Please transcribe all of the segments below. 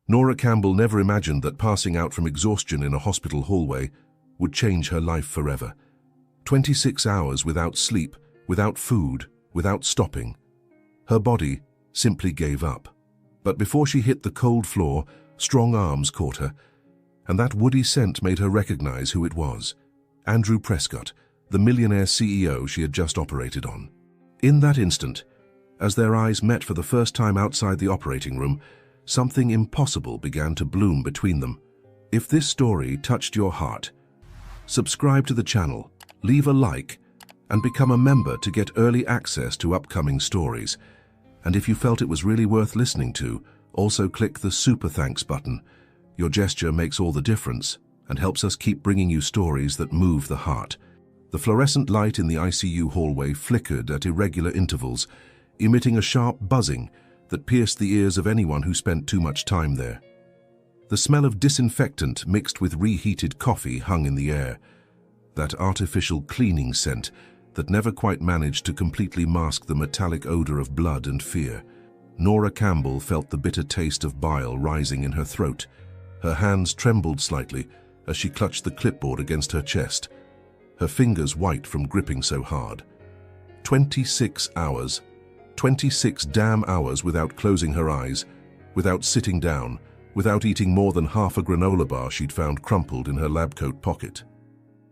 Nora Campbell never imagined that passing out from exhaustion in a hospital hallway would change her life forever. 26 hours without sleep, without food, without stopping. Her body simply gave up. But before she hit the cold floor, strong arms caught her, and that woody scent made her recognize who it was. Andrew Prescott, the Millionaire CEO she had just operated on. In that instant, as their eyes met for the first time outside the operating room, something impossible began to bloom between them. If this story touched your heart, subscribe to the channel, leave a like, and become a member to get early access to upcoming stories. And if you felt it was really worth listening to, also click the Super Thanks button. Your gesture makes all the difference and helps us keep bringing you stories that move the heart. The fluorescent light in the ICU hallway flickered at irregular intervals, emitting a sharp buzzing that pierced the ears of anyone who spent too much time there. The smell of disinfectant mixed with reheated coffee hung in the air, that artificial cleaning scent that never quite managed to completely mask the metallic odor of blood and fear. Nora Campbell felt the bitter taste of bile rising in her throat. Her hands trembled slightly as she clutched the clipboard against her chest, her fingers white from gripping so hard. 26 hours. 26 damn hours without closing her eyes, without sitting down, without eating more than half a granola bar she'd found crumpled in her lab coat pocket.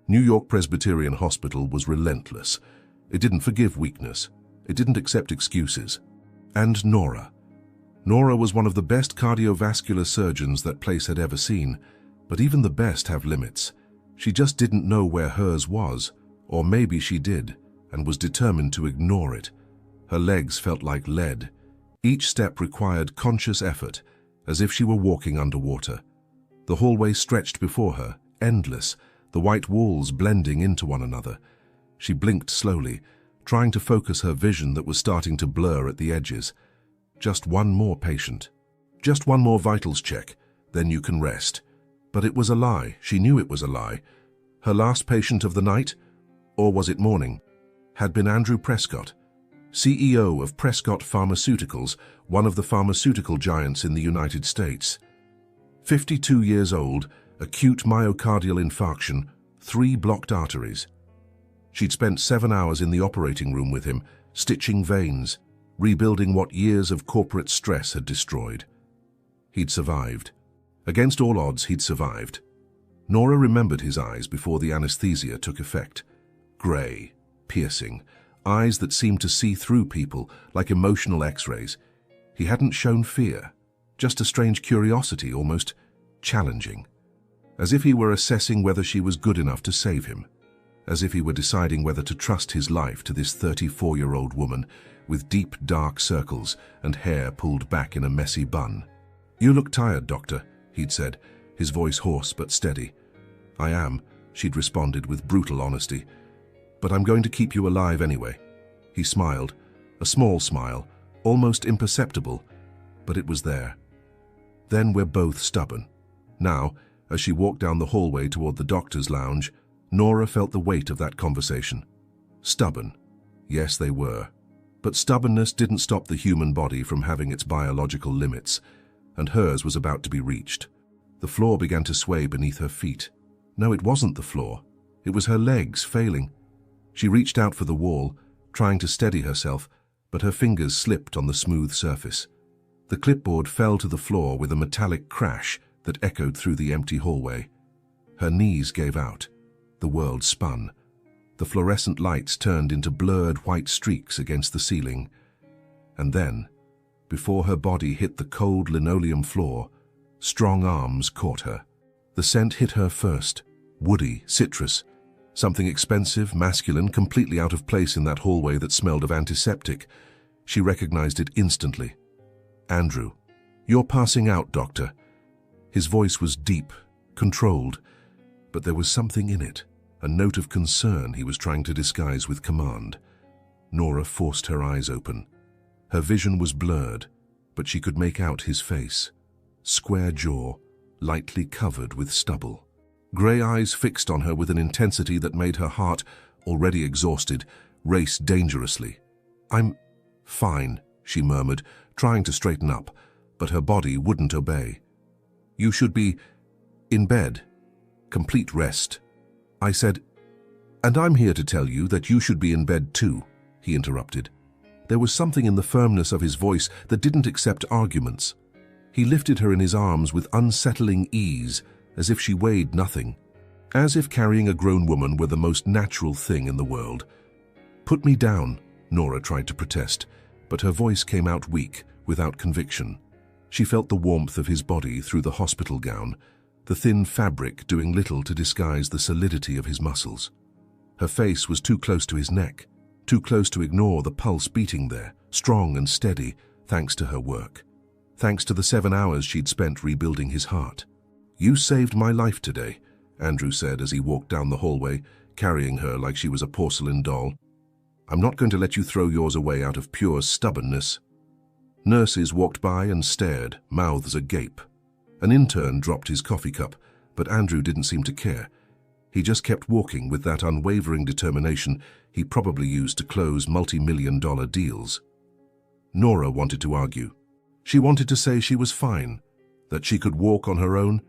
New York Presbyterian Hospital was relentless. It didn't forgive weakness. It didn't accept excuses. And Nora. Nora was one of the best cardiovascular surgeons that place had ever seen, but even the best have limits. She just didn't know where hers was, or maybe she did, and was determined to ignore it. Her legs felt like lead. Each step required conscious effort, as if she were walking underwater. The hallway stretched before her, endless, the white walls blending into one another. She blinked slowly, trying to focus her vision that was starting to blur at the edges. Just one more patient. Just one more vitals check, then you can rest. But it was a lie. She knew it was a lie. Her last patient of the night, or was it morning, had been Andrew Prescott, CEO of Prescott Pharmaceuticals, one of the pharmaceutical giants in the United States. 52 years old, acute myocardial infarction, 3 blocked arteries. She'd spent 7 hours in the operating room with him, stitching veins, rebuilding what years of corporate stress had destroyed. He'd survived. Against all odds, he'd survived. Nora remembered his eyes before the anesthesia took effect. Grey, piercing, eyes that seemed to see through people like emotional X-rays. He hadn't shown fear, just a strange curiosity, almost challenging. As if he were assessing whether she was good enough to save him. As if he were deciding whether to trust his life to this 34-year-old woman with deep, dark circles and hair pulled back in a messy bun. "You look tired, Doctor," he'd said, his voice hoarse but steady. "I am," she'd responded with brutal honesty. "But I'm going to keep you alive anyway." He smiled, a small smile, almost imperceptible, but it was there. "Then we're both stubborn." Now, as she walked down the hallway toward the doctor's lounge, Nora felt the weight of that conversation. Stubborn. Yes, they were. But stubbornness didn't stop the human body from having its biological limits, and hers was about to be reached. The floor began to sway beneath her feet. No, it wasn't the floor. It was her legs failing. She reached out for the wall, trying to steady herself, but her fingers slipped on the smooth surface. The clipboard fell to the floor with a metallic crash that echoed through the empty hallway. Her knees gave out. The world spun. The fluorescent lights turned into blurred white streaks against the ceiling. And then, before her body hit the cold linoleum floor, strong arms caught her. The scent hit her first. Woody, citrus. Something expensive, masculine, completely out of place in that hallway that smelled of antiseptic. She recognized it instantly. "Andrew, you're passing out, Doctor." His voice was deep, controlled, but there was something in it, a note of concern he was trying to disguise with command. Nora forced her eyes open. Her vision was blurred, but she could make out his face. Square jaw, lightly covered with stubble. Grey eyes fixed on her with an intensity that made her heart, already exhausted, race dangerously. "I'm fine," she murmured, trying to straighten up, but her body wouldn't obey. You should be in bed. Complete rest. I said, and I'm here to tell you that you should be in bed too, he interrupted. There was something in the firmness of his voice that didn't accept arguments. He lifted her in his arms with unsettling ease, as if she weighed nothing, as if carrying a grown woman were the most natural thing in the world. Put me down, Nora tried to protest, but her voice came out weak, without conviction. She felt the warmth of his body through the hospital gown, the thin fabric doing little to disguise the solidity of his muscles. Her face was too close to his neck, too close to ignore the pulse beating there, strong and steady, thanks to her work. Thanks to the 7 hours she'd spent rebuilding his heart. You saved my life today, Andrew said as he walked down the hallway, carrying her like she was a porcelain doll. I'm not going to let you throw yours away out of pure stubbornness. Nurses walked by and stared, mouths agape. An intern dropped his coffee cup, but Andrew didn't seem to care. He just kept walking with that unwavering determination he probably used to close multi-million-dollar deals. Nora wanted to argue. She wanted to say she was fine, that she could walk on her own,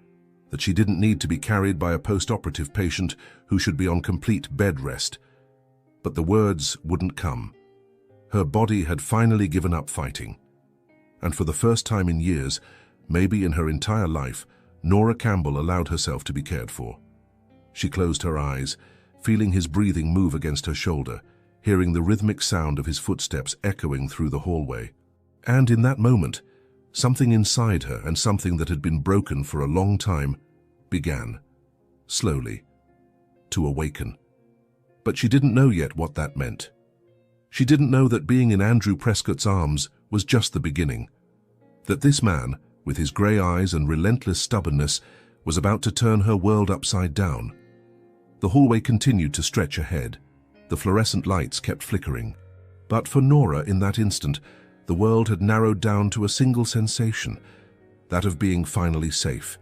that she didn't need to be carried by a post-operative patient who should be on complete bed rest. But the words wouldn't come. Her body had finally given up fighting. And for the first time in years, maybe in her entire life, Nora Campbell allowed herself to be cared for. She closed her eyes, feeling his breathing move against her shoulder, hearing the rhythmic sound of his footsteps echoing through the hallway. And in that moment, something inside her and something that had been broken for a long time began, slowly, to awaken. But she didn't know yet what that meant. She didn't know that being in Andrew Prescott's arms was just the beginning. That this man, with his grey eyes and relentless stubbornness, was about to turn her world upside down. The hallway continued to stretch ahead. The fluorescent lights kept flickering. But for Nora, in that instant, the world had narrowed down to a single sensation, that of being finally safe,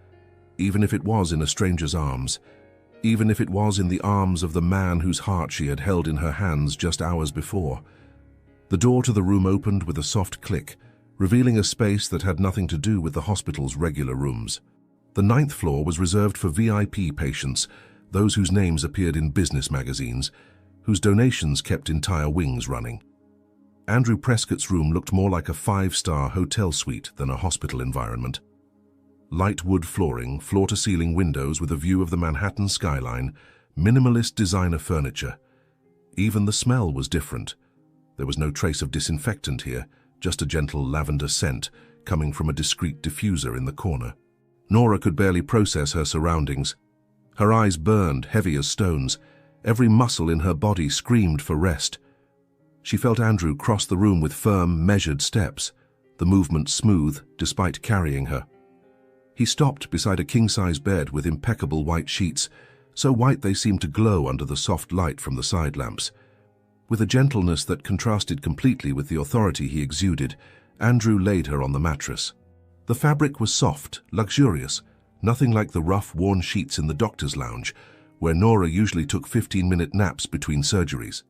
even if it was in a stranger's arms, even if it was in the arms of the man whose heart she had held in her hands just hours before. The door to the room opened with a soft click, revealing a space that had nothing to do with the hospital's regular rooms. The 9th floor was reserved for VIP patients, those whose names appeared in business magazines, whose donations kept entire wings running. Andrew Prescott's room looked more like a 5-star hotel suite than a hospital environment. Light wood flooring, floor-to-ceiling windows with a view of the Manhattan skyline, minimalist designer furniture. Even the smell was different. There was no trace of disinfectant here, just a gentle lavender scent coming from a discreet diffuser in the corner. Nora could barely process her surroundings. Her eyes burned, heavy as stones. Every muscle in her body screamed for rest. She felt Andrew cross the room with firm, measured steps, the movement smooth despite carrying her. He stopped beside a king-size bed with impeccable white sheets, so white they seemed to glow under the soft light from the side lamps. With a gentleness that contrasted completely with the authority he exuded, Andrew laid her on the mattress. The fabric was soft, luxurious, nothing like the rough, worn sheets in the doctor's lounge, where Nora usually took 15-minute naps between surgeries.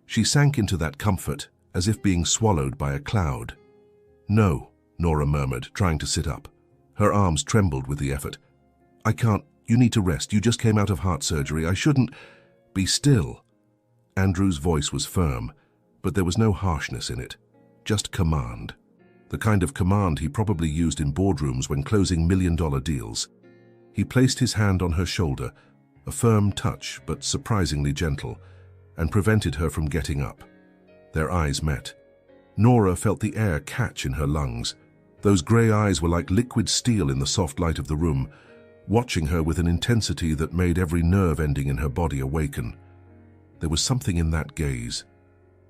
She sank into that comfort, as if being swallowed by a cloud. "No," Nora murmured, trying to sit up. Her arms trembled with the effort. "I can't. You need to rest. You just came out of heart surgery. I shouldn't." "Be still." Andrew's voice was firm, but there was no harshness in it, just command. The kind of command he probably used in boardrooms when closing million-dollar deals. He placed his hand on her shoulder, a firm touch but surprisingly gentle, and prevented her from getting up. Their eyes met. Nora felt the air catch in her lungs. Those grey eyes were like liquid steel in the soft light of the room, watching her with an intensity that made every nerve ending in her body awaken. There was something in that gaze,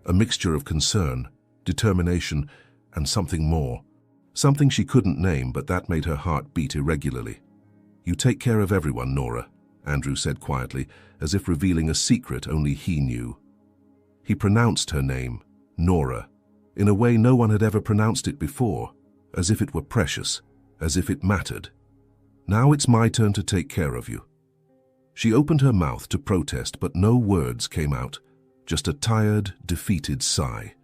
a mixture of concern, determination, and something more. Something she couldn't name, but that made her heart beat irregularly. "You take care of everyone, Nora," Andrew said quietly, as if revealing a secret only he knew. He pronounced her name, Nora, in a way no one had ever pronounced it before, as if it were precious, as if it mattered. "Now it's my turn to take care of you." She opened her mouth to protest, but no words came out, just a tired, defeated sigh.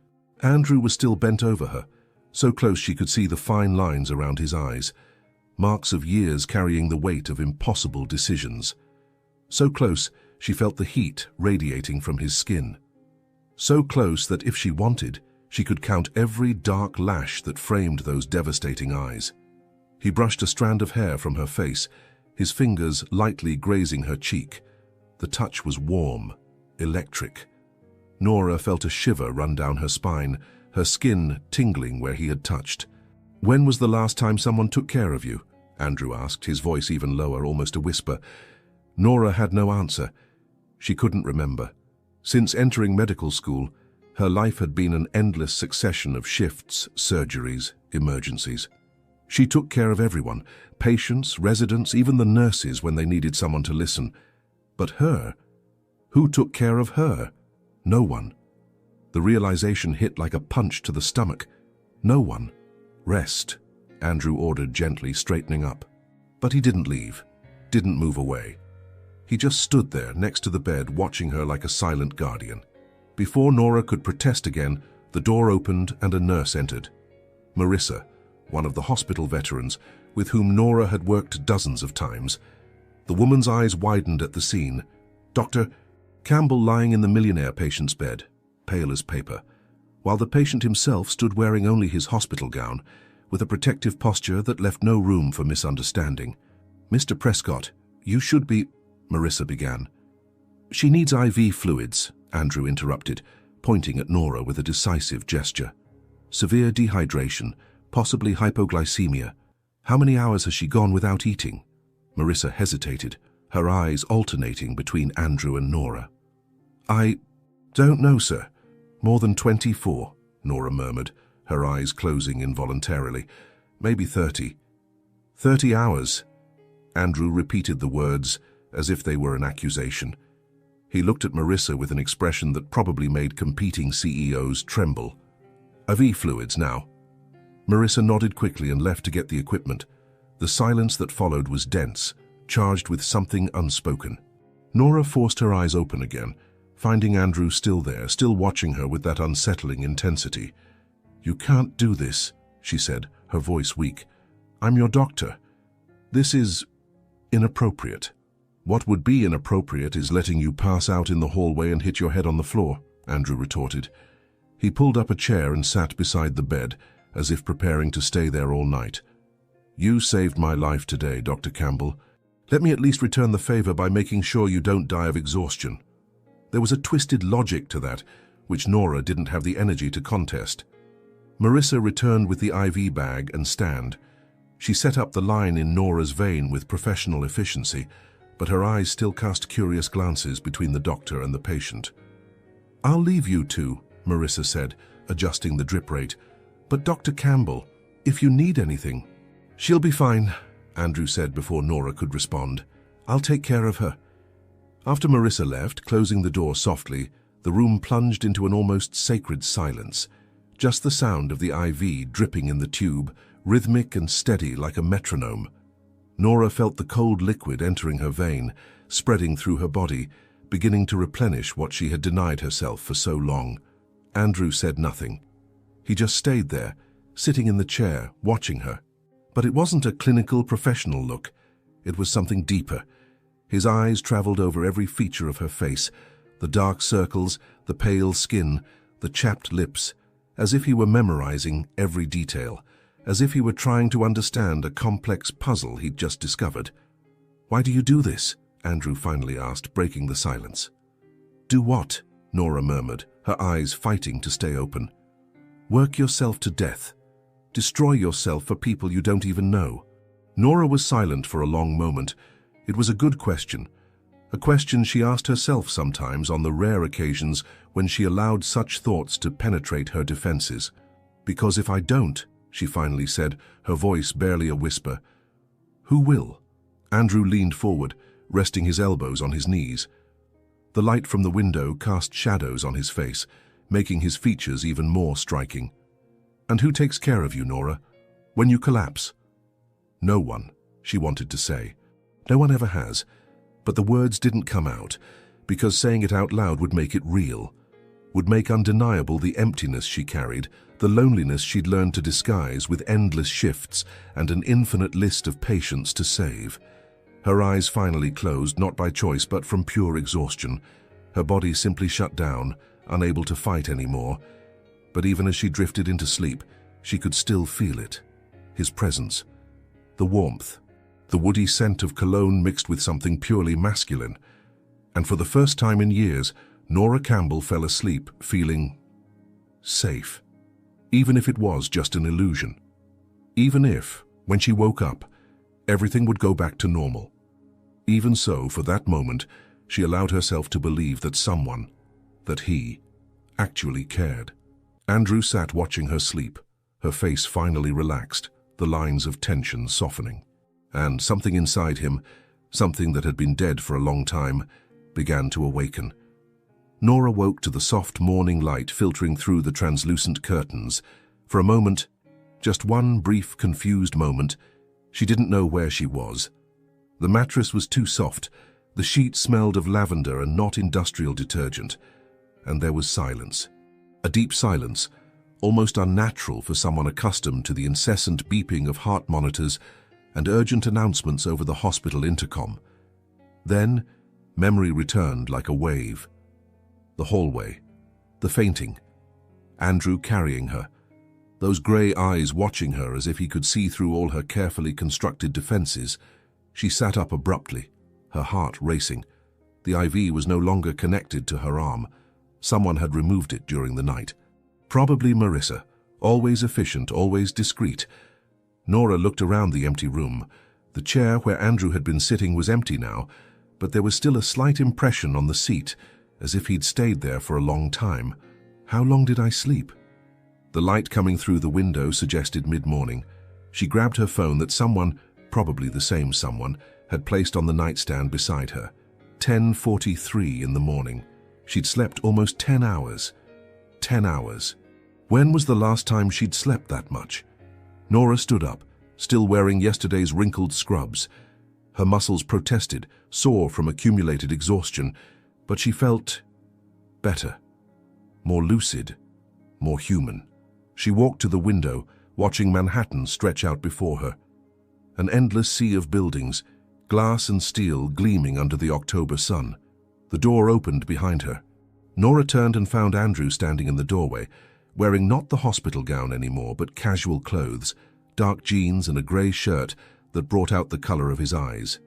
Andrew was still bent over her, so close she could see the fine lines around his eyes. marks of years carrying the weight of impossible decisions. So close, she felt the heat radiating from his skin. So close that if she wanted, she could count every dark lash that framed those devastating eyes. He brushed a strand of hair from her face, his fingers lightly grazing her cheek. The touch was warm, electric. Nora felt a shiver run down her spine, her skin tingling where he had touched. "When was the last time someone took care of you?" Andrew asked, his voice even lower, almost a whisper. Nora had no answer. She couldn't remember. Since entering medical school, her life had been an endless succession of shifts, surgeries, emergencies. She took care of everyone, patients, residents, even the nurses when they needed someone to listen. But her? Who took care of her? No one. The realization hit like a punch to the stomach. No one. "Rest," Andrew ordered gently, straightening up. But he didn't leave, didn't move away. He just stood there next to the bed, watching her like a silent guardian. Before Nora could protest again, the door opened and a nurse entered. Marissa, one of the hospital veterans, with whom Nora had worked dozens of times. The woman's eyes widened at the scene. Dr. Campbell lying in the Millionaire patient's bed, pale as paper, while the patient himself stood wearing only his hospital gown, with a protective posture that left no room for misunderstanding. "Mr. Prescott, you should be—" Marissa began. "She needs IV fluids," Andrew interrupted, pointing at Nora with a decisive gesture. "Severe dehydration, possibly hypoglycemia. How many hours has she gone without eating?" Marissa hesitated, her eyes alternating between Andrew and Nora. "I don't know, sir. More than 24, Nora murmured, her eyes closing involuntarily. "Maybe 30. 30 hours. Andrew repeated the words as if they were an accusation. He looked at Marissa with an expression that probably made competing CEOs tremble. "IV fluids now." Marissa nodded quickly and left to get the equipment. The silence that followed was dense, charged with something unspoken. Nora forced her eyes open again, finding Andrew still there, still watching her with that unsettling intensity. "You can't do this," she said, her voice weak. "I'm your doctor. This is inappropriate." "What would be inappropriate is letting you pass out in the hallway and hit your head on the floor," Andrew retorted. He pulled up a chair and sat beside the bed, as if preparing to stay there all night. "You saved my life today, Dr. Campbell. Let me at least return the favor by making sure you don't die of exhaustion." There was a twisted logic to that, which Nora didn't have the energy to contest. Marissa returned with the IV bag and stand. She set up the line in Nora's vein with professional efficiency, but her eyes still cast curious glances between the doctor and the patient. "I'll leave you two," Marissa said, adjusting the drip rate. "But Dr. Campbell, if you need anything—" "She'll be fine," Andrew said before Nora could respond. "I'll take care of her." After Marissa left, closing the door softly, the room plunged into an almost sacred silence. Just the sound of the IV dripping in the tube, rhythmic and steady like a metronome. Nora felt the cold liquid entering her vein, spreading through her body, beginning to replenish what she had denied herself for so long. Andrew said nothing. He just stayed there, sitting in the chair, watching her. But it wasn't a clinical, professional look. It was something deeper. His eyes traveled over every feature of her face, the dark circles, the pale skin, the chapped lips, as if he were memorizing every detail, as if he were trying to understand a complex puzzle he'd just discovered. "Why do you do this?" Andrew finally asked, breaking the silence. "Do what?" Nora murmured, her eyes fighting to stay open. "Work yourself to death. Destroy yourself for people you don't even know." Nora was silent for a long moment. It was a good question. A question she asked herself sometimes on the rare occasions when she allowed such thoughts to penetrate her defenses. "Because if I don't," she finally said, her voice barely a whisper, "who will?" Andrew leaned forward, resting his elbows on his knees. The light from the window cast shadows on his face, making his features even more striking. "And who takes care of you, Nora, when you collapse?" "No one," she wanted to say. "No one ever has." But the words didn't come out, because saying it out loud would make it real. would make undeniable the emptiness she carried, the loneliness she'd learned to disguise with endless shifts and an infinite list of patients to save. Her eyes finally closed, not by choice but from pure exhaustion. Her body simply shut down, unable to fight anymore. But even as she drifted into sleep, she could still feel it. His presence. The warmth. The woody scent of cologne mixed with something purely masculine. And for the first time in years, Nora Campbell fell asleep feeling safe. Even if it was just an illusion. Even if, when she woke up, everything would go back to normal. Even so, for that moment, she allowed herself to believe that someone, that he, actually cared. Andrew sat watching her sleep, her face finally relaxed, the lines of tension softening. And something inside him, something that had been dead for a long time, began to awaken. Nora woke to the soft morning light filtering through the translucent curtains. For a moment, just one brief, confused moment, she didn't know where she was. The mattress was too soft, the sheet smelled of lavender and not industrial detergent, and there was silence. A deep silence, almost unnatural for someone accustomed to the incessant beeping of heart monitors and urgent announcements over the hospital intercom. Then, memory returned like a wave. The hallway, the fainting, Andrew carrying her, those grey eyes watching her as if he could see through all her carefully constructed defenses. She sat up abruptly, her heart racing. The IV was no longer connected to her arm. Someone had removed it during the night. Probably Marissa, always efficient, always discreet. Nora looked around the empty room. The chair where Andrew had been sitting was empty now, but there was still a slight impression on the seat, as if he'd stayed there for a long time. How long did I sleep? The light coming through the window suggested mid-morning. She grabbed her phone that someone, probably the same someone, had placed on the nightstand beside her. 10:43 in the morning. She'd slept almost 10 hours. 10 hours. When was the last time she'd slept that much? Nora stood up, still wearing yesterday's wrinkled scrubs. Her muscles protested, sore from accumulated exhaustion, but she felt better, more lucid, more human. She walked to the window, watching Manhattan stretch out before her. An endless sea of buildings, glass and steel gleaming under the October sun. The door opened behind her. Nora turned and found Andrew standing in the doorway, wearing not the hospital gown anymore, but casual clothes, dark jeans and a grey shirt that brought out the color of his eyes.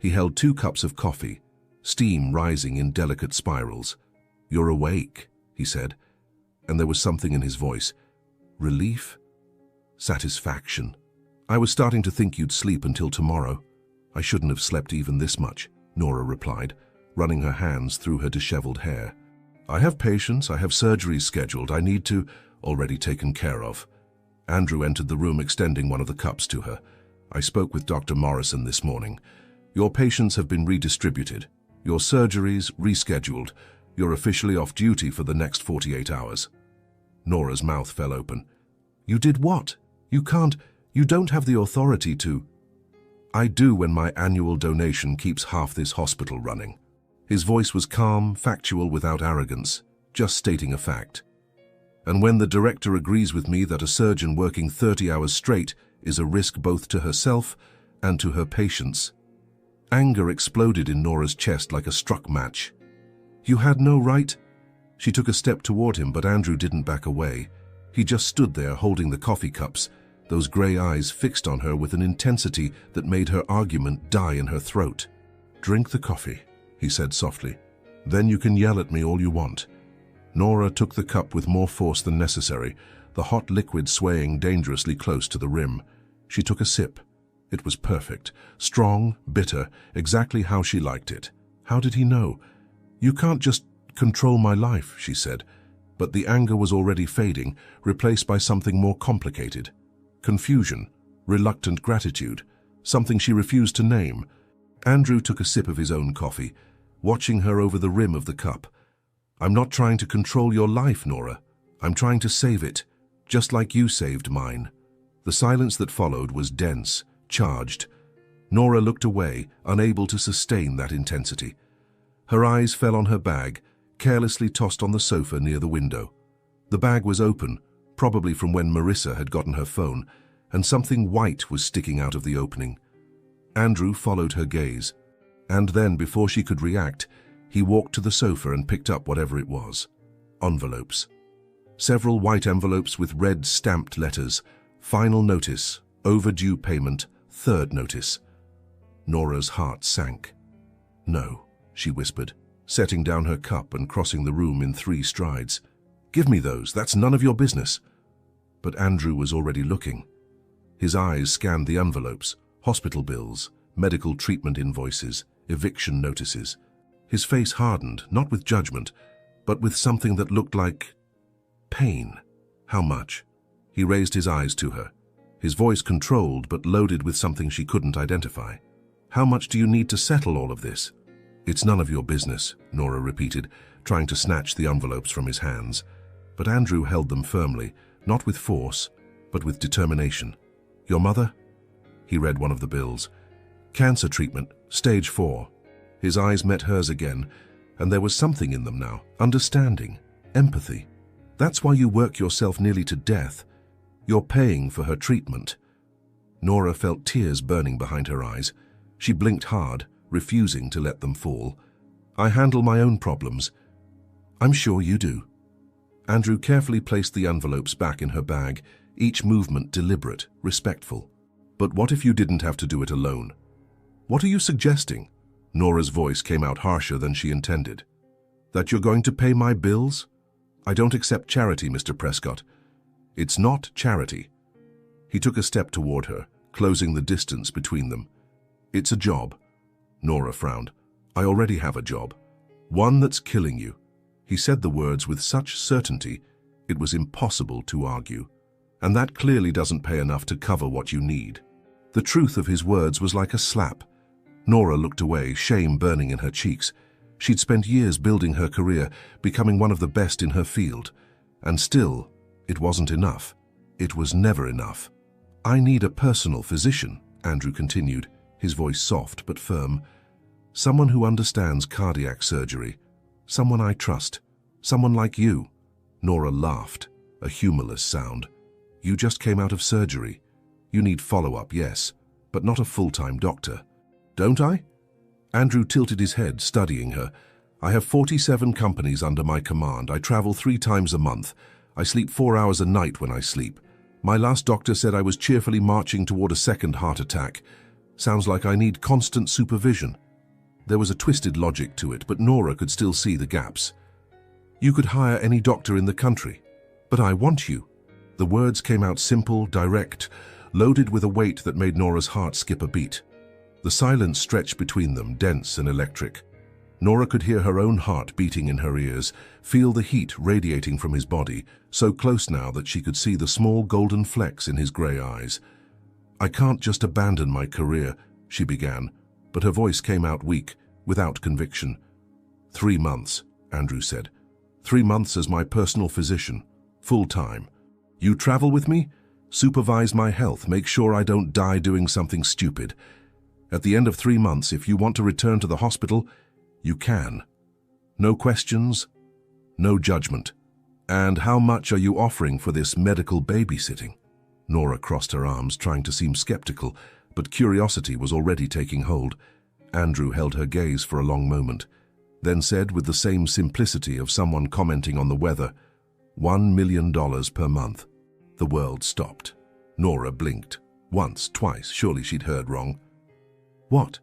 He held 2 cups of coffee, steam rising in delicate spirals. "You're awake," he said, and there was something in his voice. Relief? Satisfaction. "I was starting to think you'd sleep until tomorrow. I shouldn't have slept even this much," Nora replied, running her hands through her disheveled hair. "I have patients, I have surgeries scheduled, I need to, already taken care of." Andrew entered the room, extending one of the cups to her. "I spoke with Dr. Morrison this morning. Your patients have been redistributed. Your surgeries rescheduled. You're officially off duty for the next 48 hours. Nora's mouth fell open. "You did what? You don't have the authority to." "I do when my annual donation keeps half this hospital running." His voice was calm, factual, without arrogance, just stating a fact. "And when the director agrees with me that a surgeon working 30 hours straight is a risk both to herself and to her patients." Anger exploded in Nora's chest like a struck match. "You had no right." She took a step toward him, but Andrew didn't back away. He just stood there holding the coffee cups, those grey eyes fixed on her with an intensity that made her argument die in her throat. "Drink the coffee," he said softly. "Then you can yell at me all you want." Nora took the cup with more force than necessary, the hot liquid swaying dangerously close to the rim. She took a sip. It was perfect, strong, bitter, exactly how she liked it. How did he know? "You can't just control my life," she said. But the anger was already fading, replaced by something more complicated. Confusion, reluctant gratitude, something she refused to name. Andrew took a sip of his own coffee, watching her over the rim of the cup. "I'm not trying to control your life, Nora. I'm trying to save it, just like you saved mine." The silence that followed was dense, charged. Nora looked away, unable to sustain that intensity. Her eyes fell on her bag, carelessly tossed on the sofa near the window. The bag was open, probably from when Marissa had gotten her phone, and something white was sticking out of the opening. Andrew followed her gaze, and then, before she could react, he walked to the sofa and picked up whatever it was. Envelopes. Several white envelopes with red stamped letters. Final notice, overdue payment, third notice. Nora's heart sank. "No," she whispered, setting down her cup and crossing the room in 3 strides. "Give me those, that's none of your business." But Andrew was already looking. His eyes scanned the envelopes, hospital bills, medical treatment invoices, eviction notices. His face hardened, not with judgment, but with something that looked like pain. "How much?" He raised his eyes to her, his voice controlled but loaded with something she couldn't identify. "How much do you need to settle all of this?" "It's none of your business," Nora repeated, trying to snatch the envelopes from his hands. But Andrew held them firmly, not with force, but with determination. "Your mother?" He read one of the bills. "Cancer treatment, stage 4. His eyes met hers again, and there was something in them now. Understanding, empathy. "That's why you work yourself nearly to death. You're paying for her treatment." Nora felt tears burning behind her eyes. She blinked hard, refusing to let them fall. "I handle my own problems." "I'm sure you do." Andrew carefully placed the envelopes back in her bag, each movement deliberate, respectful. "But what if you didn't have to do it alone?" "What are you suggesting?" Nora's voice came out harsher than she intended. "That you're going to pay my bills? I don't accept charity, Mr. Prescott." "It's not charity." He took a step toward her, closing the distance between them. "It's a job." Nora frowned. "I already have a job. One that's killing you." He said the words with such certainty, it was impossible to argue. "And that clearly doesn't pay enough to cover what you need." The truth of his words was like a slap. Nora looked away, shame burning in her cheeks. She'd spent years building her career, becoming one of the best in her field. And still, it wasn't enough. It was never enough. "I need a personal physician," Andrew continued, his voice soft but firm. "Someone who understands cardiac surgery. Someone I trust. Someone like you." Nora laughed, a humorless sound. "You just came out of surgery. You need follow-up, yes, but not a full-time doctor." "Don't I?" Andrew tilted his head, studying her. "I have 47 companies under my command. I travel 3 times a month. I sleep 4 hours a night when I sleep. My last doctor said I was cheerfully marching toward a second heart attack. Sounds like I need constant supervision." There was a twisted logic to it, but Nora could still see the gaps. "You could hire any doctor in the country, but I want you." The words came out simple, direct, loaded with a weight that made Nora's heart skip a beat. The silence stretched between them, dense and electric. Nora could hear her own heart beating in her ears, feel the heat radiating from his body, so close now that she could see the small golden flecks in his grey eyes. "I can't just abandon my career," she began, but her voice came out weak, without conviction. 3 months, Andrew said. 3 months as my personal physician, full-time. You travel with me? Supervise my health, make sure I don't die doing something stupid. At the end of 3 months, if you want to return to the hospital, you can. No questions, no judgment. And how much are you offering for this medical babysitting? Nora crossed her arms, trying to seem skeptical, but curiosity was already taking hold. Andrew held her gaze for a long moment, then said with the same simplicity of someone commenting on the weather, $1 million per month. The world stopped. Nora blinked. Once, twice, surely she'd heard wrong. What?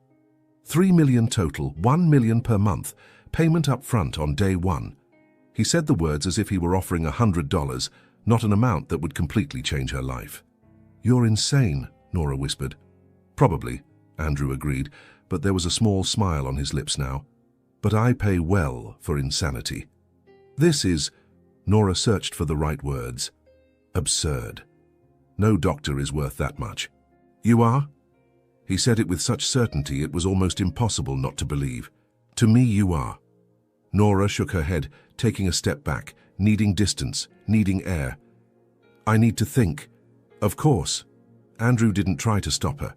3 million total, 1 million per month, payment up front on day 1. He said the words as if he were offering $100, not an amount that would completely change her life. You're insane, Nora whispered. Probably, Andrew agreed, but there was a small smile on his lips now. But I pay well for insanity. This is, Nora searched for the right words, absurd. No doctor is worth that much. You are? He said it with such certainty it was almost impossible not to believe. To me you are. Nora shook her head, taking a step back, needing distance, needing air. I need to think. Of course. Andrew didn't try to stop her.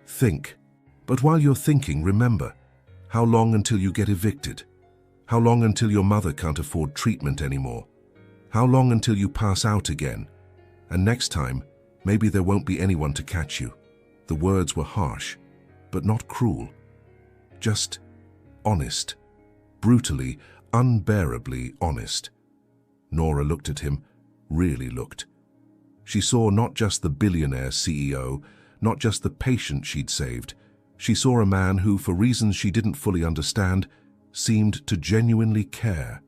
Think. But while you're thinking, remember, how long until you get evicted? How long until your mother can't afford treatment anymore? How long until you pass out again? And next time, maybe there won't be anyone to catch you." The words were harsh, but not cruel. Just honest. Brutally, unbearably honest. Nora looked at him, really looked. She saw not just the billionaire CEO, not just the patient she'd saved. She saw a man who, for reasons she didn't fully understand, seemed to genuinely care.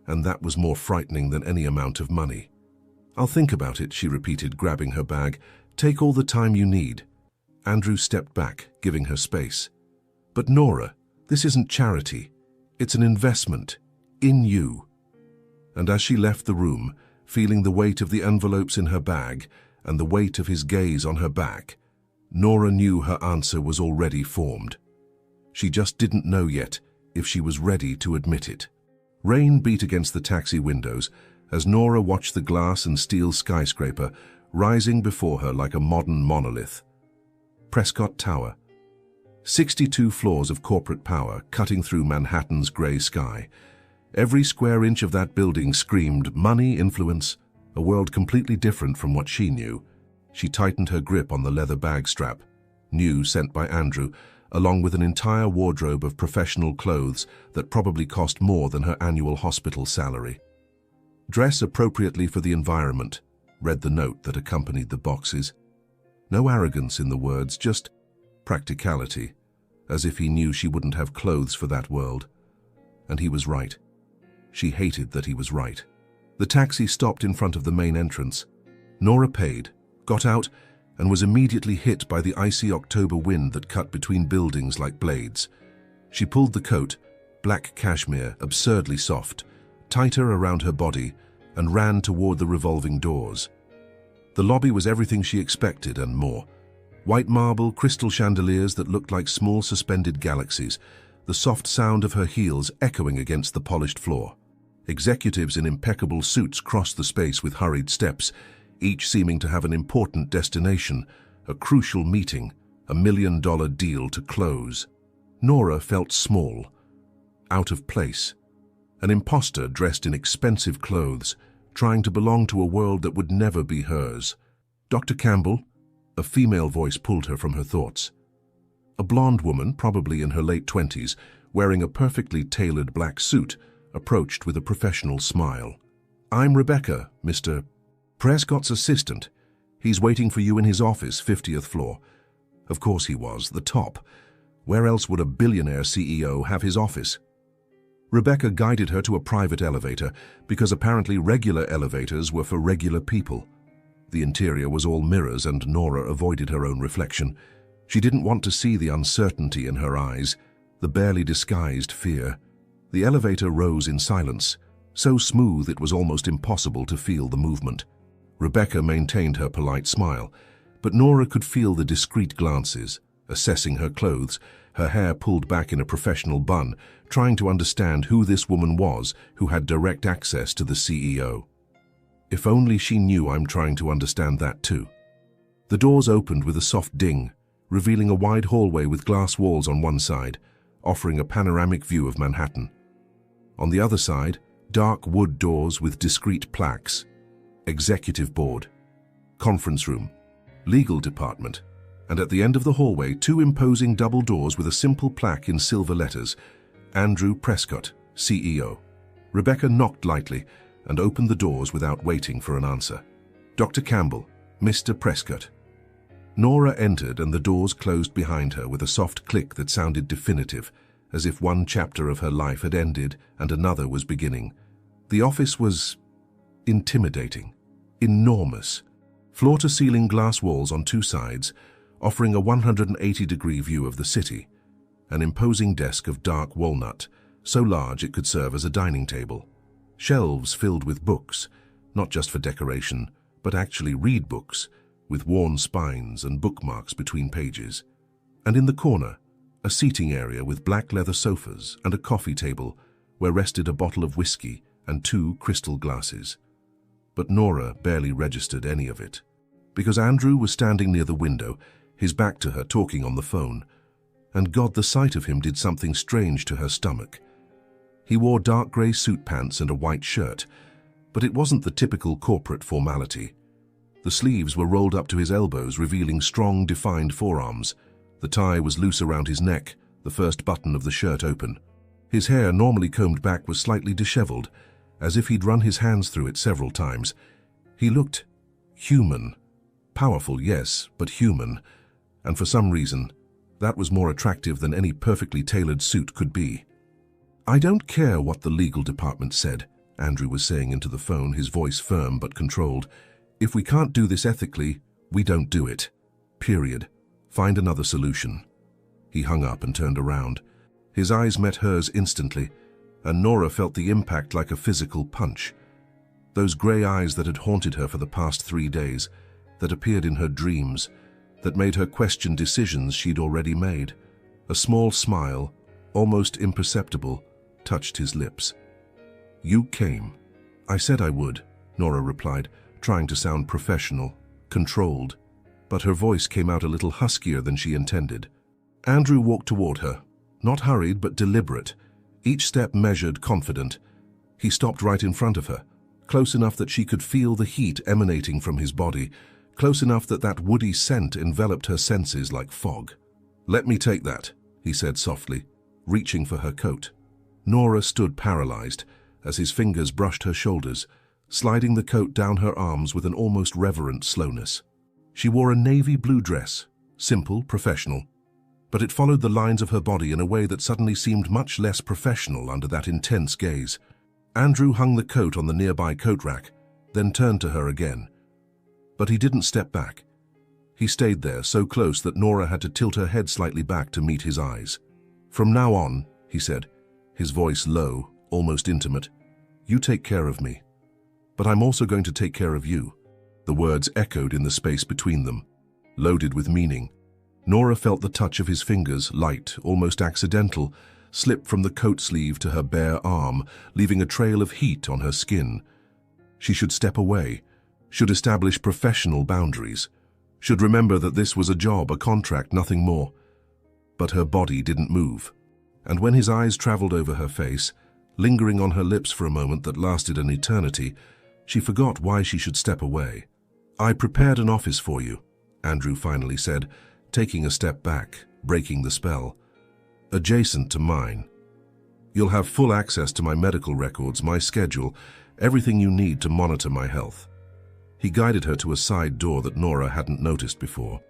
And that was more frightening than any amount of money. "I'll think about it," she repeated, grabbing her bag. "Take all the time you need." Andrew stepped back, giving her space. "But Nora, this isn't charity. It's an investment. In you." And as she left the room, feeling the weight of the envelopes in her bag and the weight of his gaze on her back, Nora knew her answer was already formed. She just didn't know yet if she was ready to admit it. Rain beat against the taxi windows as Nora watched the glass and steel skyscraper rising before her like a modern monolith. Prescott Tower. 62 floors of corporate power cutting through Manhattan's grey sky. Every square inch of that building screamed money, influence, a world completely different from what she knew. She tightened her grip on the leather bag strap, new sent by Andrew, along with an entire wardrobe of professional clothes that probably cost more than her annual hospital salary. "Dress appropriately for the environment," read the note that accompanied the boxes. No arrogance in the words, just practicality, as if he knew she wouldn't have clothes for that world. And he was right. She hated that he was right. The taxi stopped in front of the main entrance. Nora paid, got out, and was immediately hit by the icy October wind that cut between buildings like blades. She pulled the coat, black cashmere, absurdly soft, tighter around her body, and ran toward the revolving doors. The lobby was everything she expected and more. White marble, crystal chandeliers that looked like small suspended galaxies, the soft sound of her heels echoing against the polished floor. Executives in impeccable suits crossed the space with hurried steps, each seeming to have an important destination, a crucial meeting, a $1 million deal to close. Nora felt small, out of place, an imposter dressed in expensive clothes, trying to belong to a world that would never be hers. "Dr. Campbell?" A female voice pulled her from her thoughts. A blonde woman, probably in her late 20s, wearing a perfectly tailored black suit, approached with a professional smile. "I'm Rebecca, Mr. Prescott's assistant. He's waiting for you in his office, 50th floor. Of course he was, the top. Where else would a billionaire CEO have his office? Rebecca guided her to a private elevator because apparently regular elevators were for regular people. The interior was all mirrors and Nora avoided her own reflection. She didn't want to see the uncertainty in her eyes, the barely disguised fear. The elevator rose in silence, so smooth it was almost impossible to feel the movement. Rebecca maintained her polite smile, but Nora could feel the discreet glances, assessing her clothes, her hair pulled back in a professional bun, trying to understand who this woman was who had direct access to the CEO. If only she knew I'm trying to understand that too. The doors opened with a soft ding, revealing a wide hallway with glass walls on one side, offering a panoramic view of Manhattan. On the other side, dark wood doors with discreet plaques. Executive board, conference room, legal department, and at the end of the hallway, two imposing double doors with a simple plaque in silver letters, Andrew Prescott, CEO. Rebecca knocked lightly and opened the doors without waiting for an answer. Dr. Campbell, Mr. Prescott. Nora entered and the doors closed behind her with a soft click that sounded definitive, as if one chapter of her life had ended and another was beginning. The office was intimidating, enormous. Floor-to-ceiling glass walls on two sides, offering a 180-degree view of the city. An imposing desk of dark walnut, so large it could serve as a dining table. Shelves filled with books, not just for decoration, but actually read books, with worn spines and bookmarks between pages. And in the corner, a seating area with black leather sofas and a coffee table where rested a bottle of whiskey and two crystal glasses. But Nora barely registered any of it, because Andrew was standing near the window, his back to her, talking on the phone. And God, the sight of him did something strange to her stomach. He wore dark grey suit pants and a white shirt, but it wasn't the typical corporate formality. The sleeves were rolled up to his elbows, revealing strong, defined forearms. The tie was loose around his neck, the first button of the shirt open. His hair, normally combed back, was slightly disheveled, as if he'd run his hands through it several times. He looked human. Powerful, yes, but human. And for some reason, that was more attractive than any perfectly tailored suit could be. "I don't care what the legal department said," Andrew was saying into the phone, his voice firm but controlled. "If we can't do this ethically, we don't do it. Period. Find another solution." He hung up and turned around. His eyes met hers instantly, and Nora felt the impact like a physical punch. Those grey eyes that had haunted her for the past 3 days, that appeared in her dreams, that made her question decisions she'd already made. A small smile, almost imperceptible, touched his lips. "You came." "I said I would," Nora replied, trying to sound professional, controlled, but her voice came out a little huskier than she intended. Andrew walked toward her, not hurried but deliberate, each step measured, confident. He stopped right in front of her, close enough that she could feel the heat emanating from his body, close enough that that woody scent enveloped her senses like fog. "Let me take that," he said softly, reaching for her coat. Nora stood paralyzed as his fingers brushed her shoulders, sliding the coat down her arms with an almost reverent slowness. She wore a navy blue dress, simple, professional, but it followed the lines of her body in a way that suddenly seemed much less professional under that intense gaze. Andrew hung the coat on the nearby coat rack, then turned to her again. But he didn't step back. He stayed there, so close that Nora had to tilt her head slightly back to meet his eyes. "From now on," he said, his voice low, almost intimate, "you take care of me. But I'm also going to take care of you." The words echoed in the space between them, loaded with meaning. Nora felt the touch of his fingers, light, almost accidental, slip from the coat sleeve to her bare arm, leaving a trail of heat on her skin. She should step away, should establish professional boundaries, should remember that this was a job, a contract, nothing more. But her body didn't move. And when his eyes traveled over her face, lingering on her lips for a moment that lasted an eternity, she forgot why she should step away. "I prepared an office for you," Andrew finally said, taking a step back, breaking the spell. "Adjacent to mine. You'll have full access to my medical records, my schedule, everything you need to monitor my health." He guided her to a side door that Nora hadn't noticed before.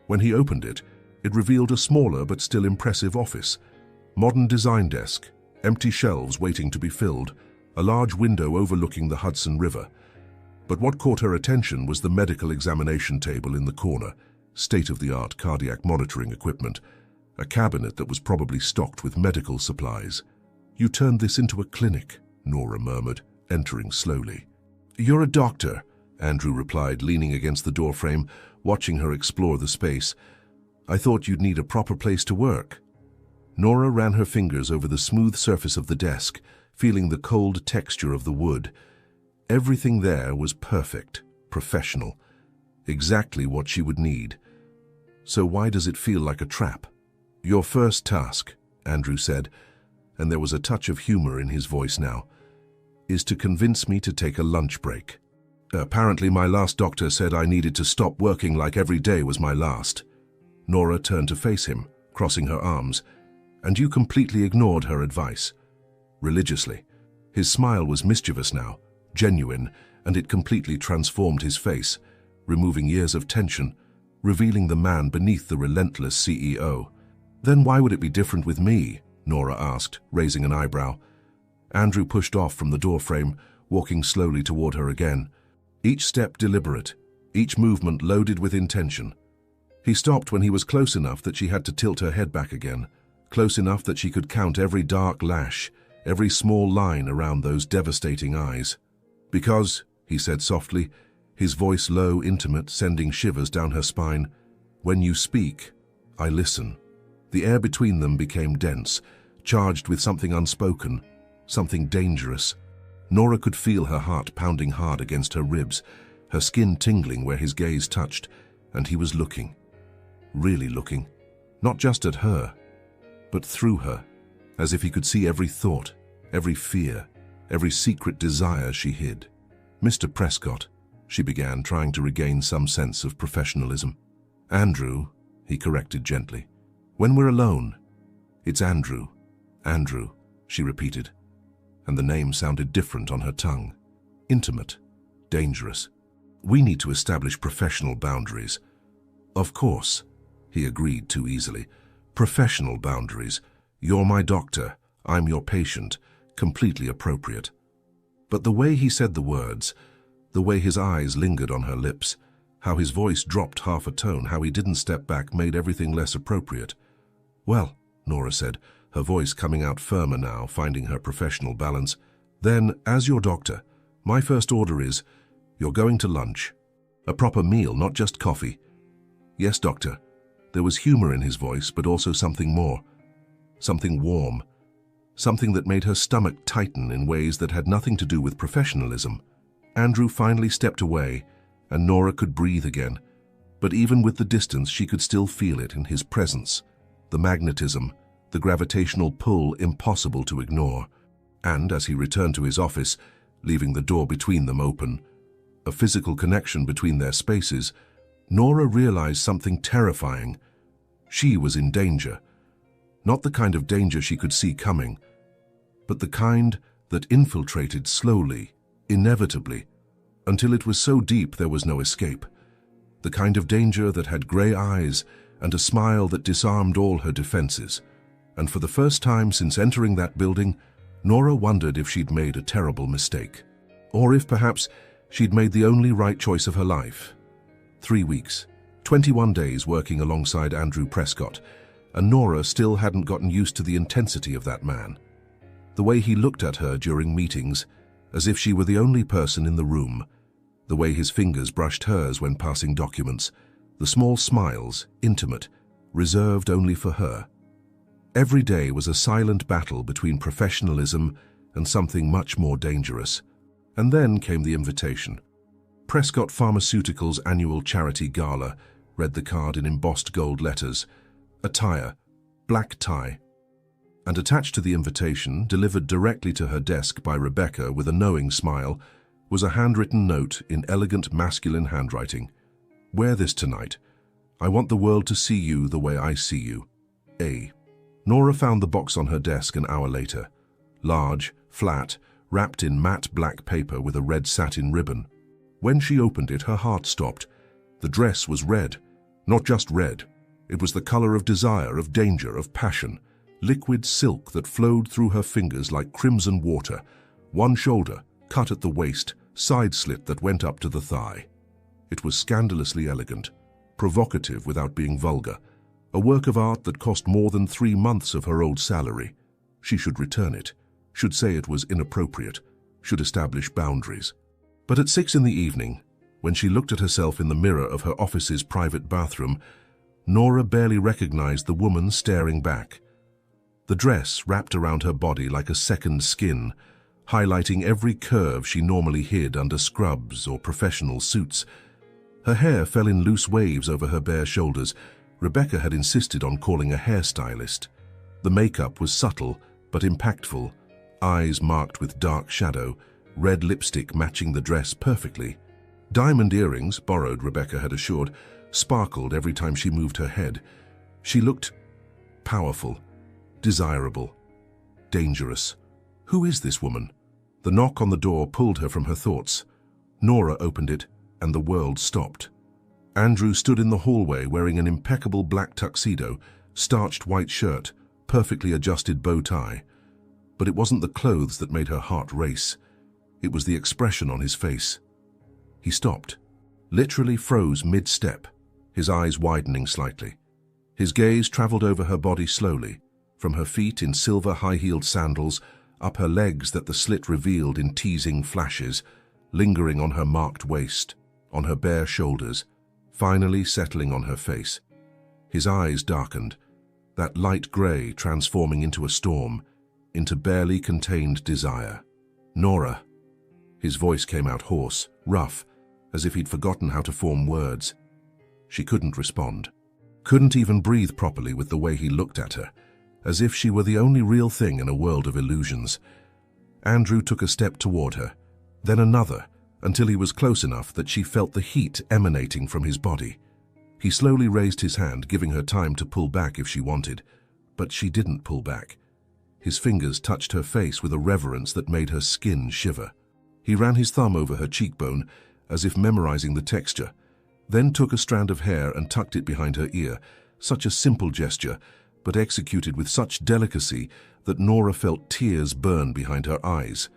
When he opened it, it revealed a smaller but still impressive office. Modern design desk, empty shelves waiting to be filled, a large window overlooking the Hudson River. But what caught her attention was the medical examination table in the corner, state-of-the-art cardiac monitoring equipment, a cabinet that was probably stocked with medical supplies. "You turned this into a clinic," Nora murmured, entering slowly. "You're a doctor," Andrew replied, leaning against the doorframe, watching her explore the space. "I thought you'd need a proper place to work." Nora ran her fingers over the smooth surface of the desk, feeling the cold texture of the wood. Everything there was perfect, professional, exactly what she would need. So why does it feel like a trap? "Your first task," Andrew said, and there was a touch of humor in his voice now, "is to convince me to take a lunch break. Apparently my last doctor said I needed to stop working like every day was my last." Nora turned to face him, crossing her arms, "And you completely ignored her advice." Religiously. His smile was mischievous now, genuine, and it completely transformed his face, removing years of tension, revealing the man beneath the relentless CEO. "Then why would it be different with me?" Nora asked, raising an eyebrow. Andrew pushed off from the doorframe, walking slowly toward her again. Each step deliberate, each movement loaded with intention. He stopped when he was close enough that she had to tilt her head back again, close enough that she could count every dark lash, every small line around those devastating eyes. "Because," he said softly, his voice low, intimate, sending shivers down her spine, "when you speak, I listen." The air between them became dense, charged with something unspoken, something dangerous. Nora could feel her heart pounding hard against her ribs, her skin tingling where his gaze touched, and he was looking. Really looking. Not just at her, but through her, as if he could see every thought, every fear, every secret desire she hid. "Mr. Prescott," she began, trying to regain some sense of professionalism. "Andrew," he corrected gently. "When we're alone." "It's Andrew. Andrew," she repeated, and the name sounded different on her tongue. Intimate, dangerous. "We need to establish professional boundaries." "Of course," he agreed too easily. "Professional boundaries. You're my doctor, I'm your patient. Completely appropriate." But the way he said the words, the way his eyes lingered on her lips, how his voice dropped half a tone, how he didn't step back, made everything less appropriate. "Well," Nora said, her voice coming out firmer now, finding her professional balance, "then, as your doctor, my first order is, you're going to lunch. A proper meal, not just coffee." "Yes, doctor." There was humor in his voice, but also something more. Something warm. Something that made her stomach tighten in ways that had nothing to do with professionalism. Andrew finally stepped away, and Nora could breathe again. But even with the distance, she could still feel it in his presence. The magnetism, the gravitational pull impossible to ignore. And as he returned to his office, leaving the door between them open, a physical connection between their spaces, Nora realized something terrifying. She was in danger. Not the kind of danger she could see coming, but the kind that infiltrated slowly, inevitably, until it was so deep there was no escape. The kind of danger that had gray eyes and a smile that disarmed all her defenses. And for the first time since entering that building, Nora wondered if she'd made a terrible mistake. Or if perhaps she'd made the only right choice of her life. 3 weeks, 21 days working alongside Andrew Prescott, and Nora still hadn't gotten used to the intensity of that man. The way he looked at her during meetings, as if she were the only person in the room. The way his fingers brushed hers when passing documents. The small smiles, intimate, reserved only for her. Every day was a silent battle between professionalism and something much more dangerous. And then came the invitation. Prescott Pharmaceuticals' annual charity gala, read the card in embossed gold letters. Attire, black tie. And attached to the invitation, delivered directly to her desk by Rebecca with a knowing smile, was a handwritten note in elegant masculine handwriting. "Wear this tonight. I want the world to see you the way I see you. A." Nora found the box on her desk an hour later. Large, flat, wrapped in matte black paper with a red satin ribbon. When she opened it, her heart stopped. The dress was red. Not just red. It was the color of desire, of danger, of passion. Liquid silk that flowed through her fingers like crimson water. One shoulder, cut at the waist, side slit that went up to the thigh. It was scandalously elegant, provocative without being vulgar. A work of art that cost more than 3 months of her old salary. She should return it, should say it was inappropriate, should establish boundaries. But at 6 in the evening, when she looked at herself in the mirror of her office's private bathroom, Nora barely recognized the woman staring back. The dress wrapped around her body like a second skin, highlighting every curve she normally hid under scrubs or professional suits. Her hair fell in loose waves over her bare shoulders. Rebecca had insisted on calling a hairstylist. The makeup was subtle but impactful, eyes marked with dark shadow, red lipstick matching the dress perfectly. Diamond earrings, borrowed, Rebecca had assured, sparkled every time she moved her head. She looked powerful, desirable, dangerous. Who is this woman? The knock on the door pulled her from her thoughts. Nora opened it, and the world stopped. Andrew stood in the hallway wearing an impeccable black tuxedo, starched white shirt, perfectly adjusted bow tie. But it wasn't the clothes that made her heart race. It was the expression on his face. He stopped, literally froze mid-step, his eyes widening slightly. His gaze traveled over her body slowly, from her feet in silver high-heeled sandals, up her legs that the slit revealed in teasing flashes, lingering on her marked waist, on her bare shoulders, finally settling on her face. His eyes darkened, that light gray transforming into a storm, into barely contained desire. "Nora." His voice came out hoarse, rough, as if he'd forgotten how to form words. She couldn't respond. Couldn't even breathe properly with the way he looked at her, as if she were the only real thing in a world of illusions. Andrew took a step toward her, then another, until he was close enough that she felt the heat emanating from his body. He slowly raised his hand, giving her time to pull back if she wanted, but she didn't pull back. His fingers touched her face with a reverence that made her skin shiver. He ran his thumb over her cheekbone, as if memorizing the texture, then took a strand of hair and tucked it behind her ear. Such a simple gesture, but executed with such delicacy that Nora felt tears burn behind her eyes.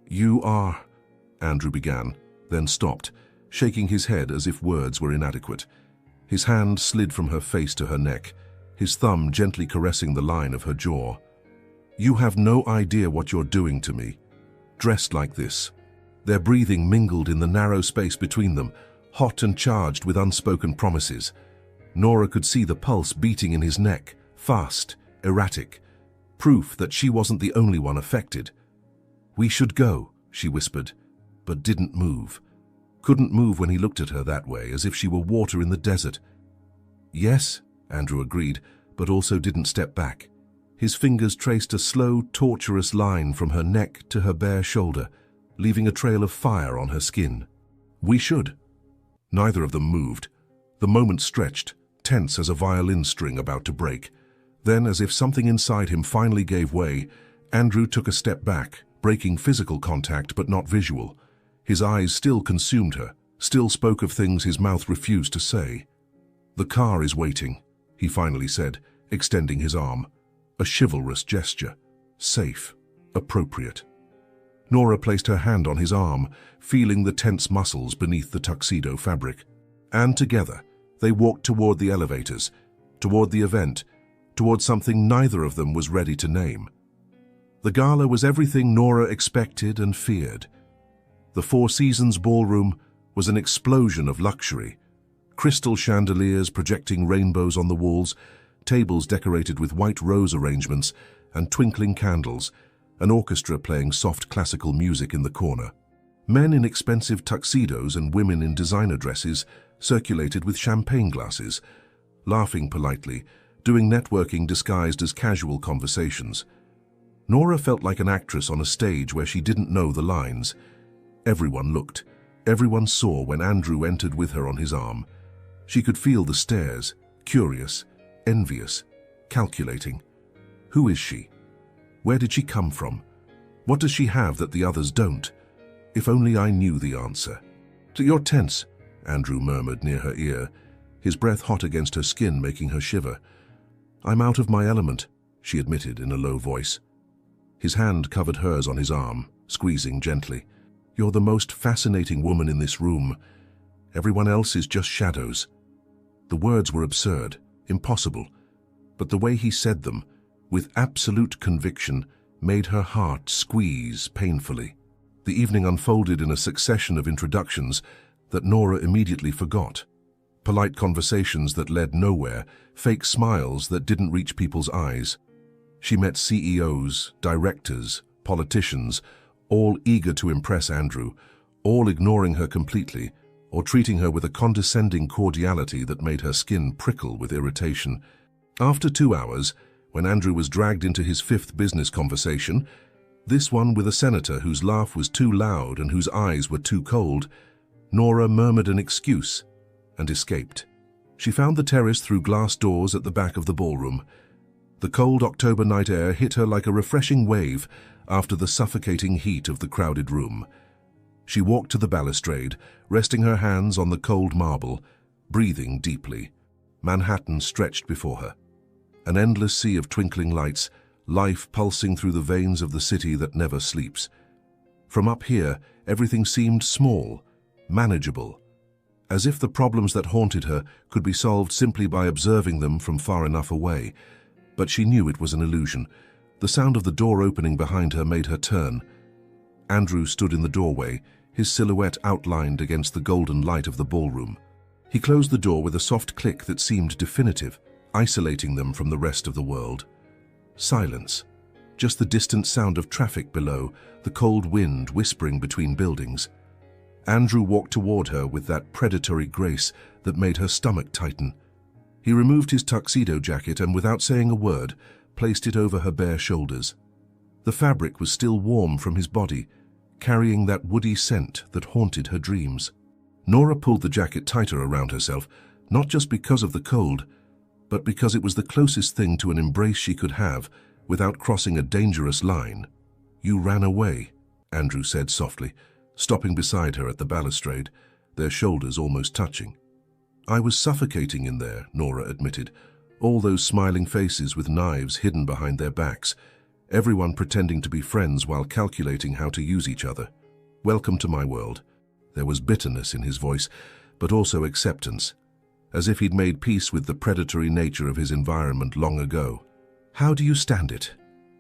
"You are," Andrew began, then stopped, shaking his head as if words were inadequate. His hand slid from her face to her neck, his thumb gently caressing the line of her jaw. "You have no idea what you're doing to me. Dressed like this." Their breathing mingled in the narrow space between them, hot and charged with unspoken promises. Nora could see the pulse beating in his neck, fast, erratic, proof that she wasn't the only one affected. "We should go," she whispered, but didn't move. Couldn't move when he looked at her that way, as if she were water in the desert. "Yes," Andrew agreed, but also didn't step back. His fingers traced a slow, torturous line from her neck to her bare shoulder, leaving a trail of fire on her skin. "We should." Neither of them moved. The moment stretched, tense as a violin string about to break. Then, as if something inside him finally gave way, Andrew took a step back, breaking physical contact but not visual. His eyes still consumed her, still spoke of things his mouth refused to say. "The car is waiting," he finally said, extending his arm. A chivalrous gesture. Safe. Appropriate. Nora placed her hand on his arm, feeling the tense muscles beneath the tuxedo fabric. And together, they walked toward the elevators, toward the event, toward something neither of them was ready to name. The gala was everything Nora expected and feared. The Four Seasons ballroom was an explosion of luxury. Crystal chandeliers projecting rainbows on the walls, tables decorated with white rose arrangements and twinkling candles, an orchestra playing soft classical music in the corner. Men in expensive tuxedos and women in designer dresses circulated with champagne glasses, laughing politely, doing networking disguised as casual conversations. Nora felt like an actress on a stage where she didn't know the lines. Everyone looked. Everyone saw when Andrew entered with her on his arm. She could feel the stares, curious, envious, calculating. Who is she? Where did she come from? What does she have that the others don't? If only I knew the answer. "You're tense," Andrew murmured near her ear, his breath hot against her skin, making her shiver. "I'm out of my element," she admitted in a low voice. His hand covered hers on his arm, squeezing gently. "You're the most fascinating woman in this room. Everyone else is just shadows." The words were absurd, impossible, but the way he said them, with absolute conviction, made her heart squeeze painfully. The evening unfolded in a succession of introductions that Nora immediately forgot. Polite conversations that led nowhere, fake smiles that didn't reach people's eyes. She met CEOs, directors, politicians, all eager to impress Andrew, all ignoring her completely, or treating her with a condescending cordiality that made her skin prickle with irritation. After 2 hours, when Andrew was dragged into his 5th business conversation, this one with a senator whose laugh was too loud and whose eyes were too cold, Nora murmured an excuse and escaped. She found the terrace through glass doors at the back of the ballroom. The cold October night air hit her like a refreshing wave after the suffocating heat of the crowded room. She walked to the balustrade, resting her hands on the cold marble, breathing deeply. Manhattan stretched before her. An endless sea of twinkling lights, life pulsing through the veins of the city that never sleeps. From up here, everything seemed small, manageable, as if the problems that haunted her could be solved simply by observing them from far enough away. But she knew it was an illusion. The sound of the door opening behind her made her turn. Andrew stood in the doorway, his silhouette outlined against the golden light of the ballroom. He closed the door with a soft click that seemed definitive, isolating them from the rest of the world. Silence. Just the distant sound of traffic below, the cold wind whispering between buildings. Andrew walked toward her with that predatory grace that made her stomach tighten. He removed his tuxedo jacket and, without saying a word, placed it over her bare shoulders. The fabric was still warm from his body, carrying that woody scent that haunted her dreams. Nora pulled the jacket tighter around herself, not just because of the cold, but because it was the closest thing to an embrace she could have without crossing a dangerous line. "You ran away," Andrew said softly, stopping beside her at the balustrade, their shoulders almost touching. "I was suffocating in there," Nora admitted. All those smiling faces with knives hidden behind their backs, everyone pretending to be friends while calculating how to use each other. "Welcome to my world." There was bitterness in his voice, but also acceptance, as if he'd made peace with the predatory nature of his environment long ago. "How do you stand it?"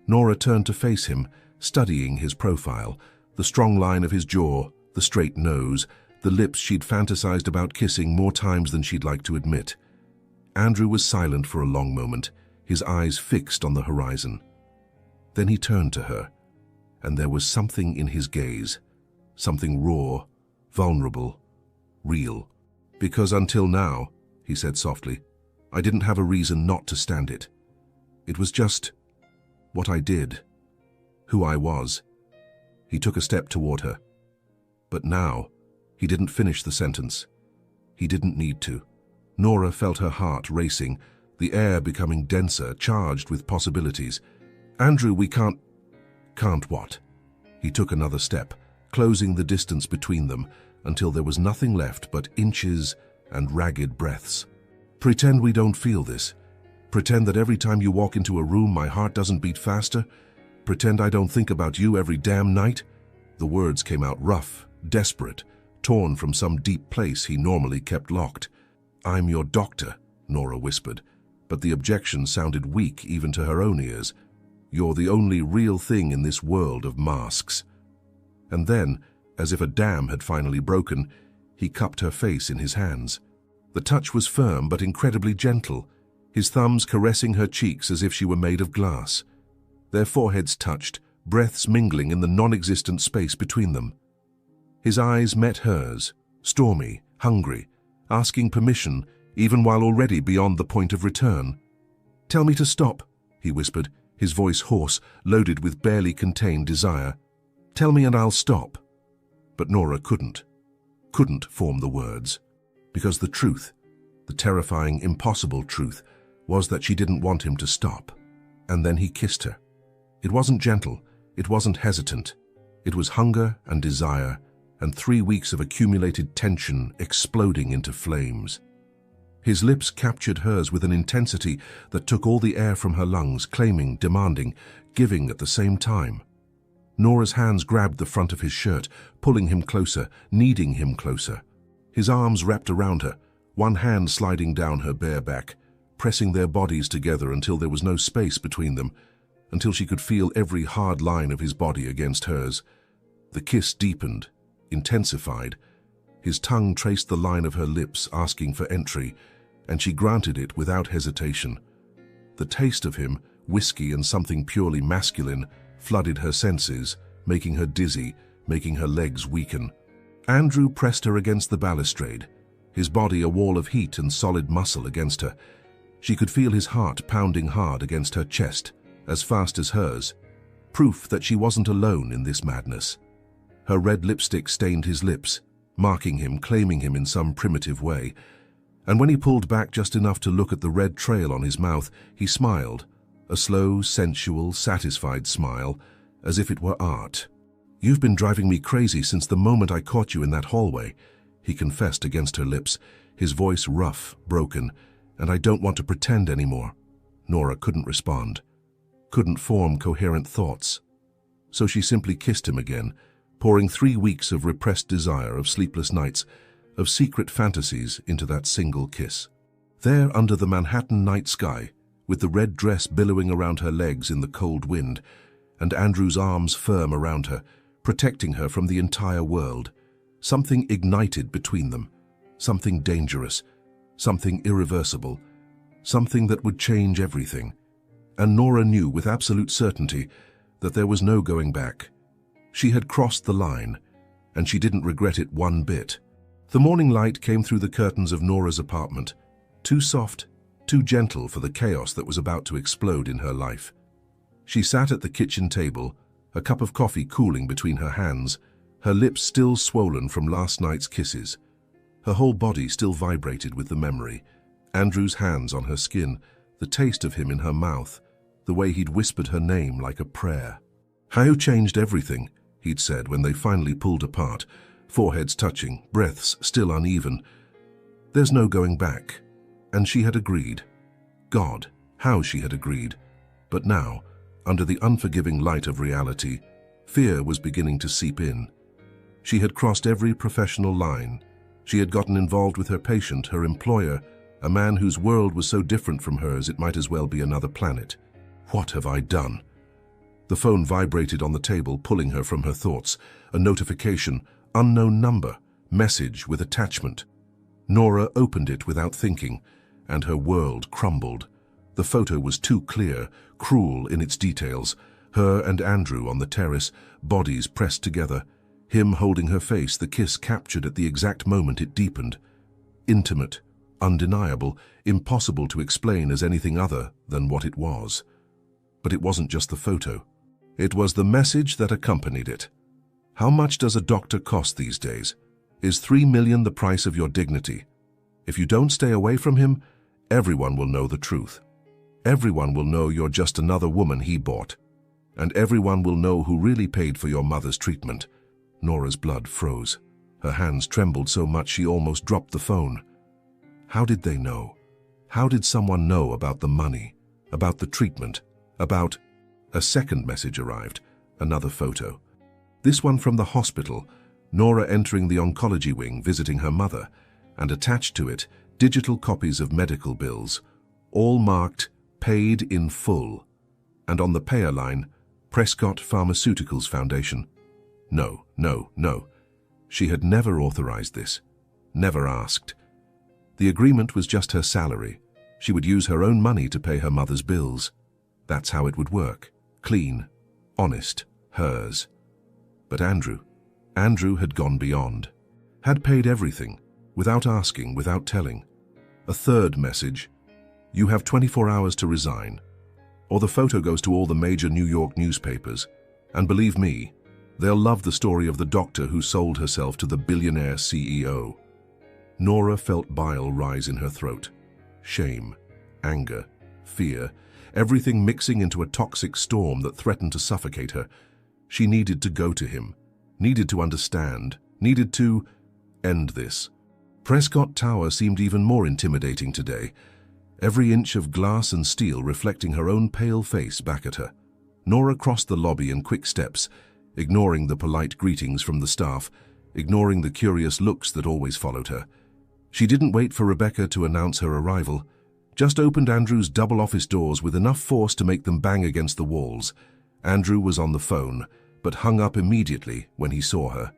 Nora turned to face him, studying his profile, the strong line of his jaw, the straight nose, the lips she'd fantasized about kissing more times than she'd like to admit. Andrew was silent for a long moment, his eyes fixed on the horizon. Then he turned to her, and there was something in his gaze, something raw, vulnerable, real. "Because until now," he said softly, "I didn't have a reason not to stand it. It was just what I did, who I was." He took a step toward her. But now, he didn't finish the sentence. He didn't need to. Nora felt her heart racing, the air becoming denser, charged with possibilities. "Andrew, we can't..." "Can't what?" He took another step, closing the distance between them until there was nothing left but inches and ragged breaths. "Pretend we don't feel this. Pretend that every time you walk into a room my heart doesn't beat faster. Pretend I don't think about you every damn night." The words came out rough, desperate, torn from some deep place he normally kept locked. "I'm your doctor," Nora whispered, but the objection sounded weak even to her own ears. "You're the only real thing in this world of masks." And then, as if a dam had finally broken, he cupped her face in his hands. The touch was firm but incredibly gentle, his thumbs caressing her cheeks as if she were made of glass. Their foreheads touched, breaths mingling in the non-existent space between them. His eyes met hers, stormy, hungry, asking permission, even while already beyond the point of return. "Tell me to stop," he whispered, his voice hoarse, loaded with barely contained desire. "Tell me and I'll stop." But Nora couldn't form the words. Because the truth, the terrifying, impossible truth, was that she didn't want him to stop. And then he kissed her. It wasn't gentle, it wasn't hesitant. It was hunger and desire, and 3 weeks of accumulated tension exploding into flames. His lips captured hers with an intensity that took all the air from her lungs, claiming, demanding, giving at the same time. Nora's hands grabbed the front of his shirt, pulling him closer, needing him closer. His arms wrapped around her, one hand sliding down her bare back, pressing their bodies together until there was no space between them, until she could feel every hard line of his body against hers. The kiss deepened, intensified. His tongue traced the line of her lips, asking for entry, and she granted it without hesitation. The taste of him, whiskey and something purely masculine, flooded her senses, making her dizzy, making her legs weaken. Andrew pressed her against the balustrade, his body a wall of heat and solid muscle against her. She could feel his heart pounding hard against her chest, as fast as hers, proof that she wasn't alone in this madness. Her red lipstick stained his lips, marking him, claiming him in some primitive way. And when he pulled back just enough to look at the red trail on his mouth, he smiled, a slow, sensual, satisfied smile, as if it were art. "You've been driving me crazy since the moment I caught you in that hallway," he confessed against her lips, his voice rough, broken, "and I don't want to pretend anymore." Nora couldn't respond, couldn't form coherent thoughts. So she simply kissed him again, pouring 3 weeks of repressed desire, of sleepless nights, of secret fantasies into that single kiss. There under the Manhattan night sky, with the red dress billowing around her legs in the cold wind, and Andrew's arms firm around her, protecting her from the entire world, something ignited between them, something dangerous, something irreversible, something that would change everything. And Nora knew with absolute certainty that there was no going back. She had crossed the line, and she didn't regret it one bit. The morning light came through the curtains of Nora's apartment, too soft, too gentle for the chaos that was about to explode in her life. She sat at the kitchen table, a cup of coffee cooling between her hands, her lips still swollen from last night's kisses. Her whole body still vibrated with the memory. Andrew's hands on her skin, the taste of him in her mouth, the way he'd whispered her name like a prayer. "How changed everything," he'd said when they finally pulled apart, foreheads touching, breaths still uneven. "There's no going back." And she had agreed. God, how she had agreed. But now, under the unforgiving light of reality, fear was beginning to seep in. She had crossed every professional line. She had gotten involved with her patient, her employer, a man whose world was so different from hers it might as well be another planet. What have I done? The phone vibrated on the table, pulling her from her thoughts. A notification, unknown number, message with attachment. Nora opened it without thinking, and her world crumbled. The photo was too clear, cruel in its details. Her and Andrew on the terrace, bodies pressed together. Him holding her face, the kiss captured at the exact moment it deepened. Intimate, undeniable, impossible to explain as anything other than what it was. But it wasn't just the photo. It was the message that accompanied it. How much does a doctor cost these days? Is 3 million the price of your dignity? If you don't stay away from him, everyone will know the truth. Everyone will know you're just another woman he bought. And everyone will know who really paid for your mother's treatment. Nora's blood froze. Her hands trembled so much she almost dropped the phone. How did they know? How did someone know about the money, about the treatment, about... A second message arrived, another photo. This one from the hospital, Nora entering the oncology wing visiting her mother, and attached to it, digital copies of medical bills, all marked paid in full. And on the payer line, Prescott Pharmaceuticals Foundation. No, no, no. She had never authorized this, never asked. The agreement was just her salary. She would use her own money to pay her mother's bills. That's how it would work. Clean, honest, hers. But Andrew had gone beyond. Had paid everything, without asking, without telling. A third message. You have 24 hours to resign. Or the photo goes to all the major New York newspapers. And believe me, they'll love the story of the doctor who sold herself to the billionaire CEO. Nora felt bile rise in her throat. Shame, anger, fear, everything mixing into a toxic storm that threatened to suffocate her. She needed to go to him, needed to understand, needed to end this. Prescott Tower seemed even more intimidating today, every inch of glass and steel reflecting her own pale face back at her. Nora crossed the lobby in quick steps, ignoring the polite greetings from the staff, ignoring the curious looks that always followed her. She didn't wait for Rebecca to announce her arrival, just opened Andrew's double office doors with enough force to make them bang against the walls. Andrew was on the phone, but hung up immediately when he saw her.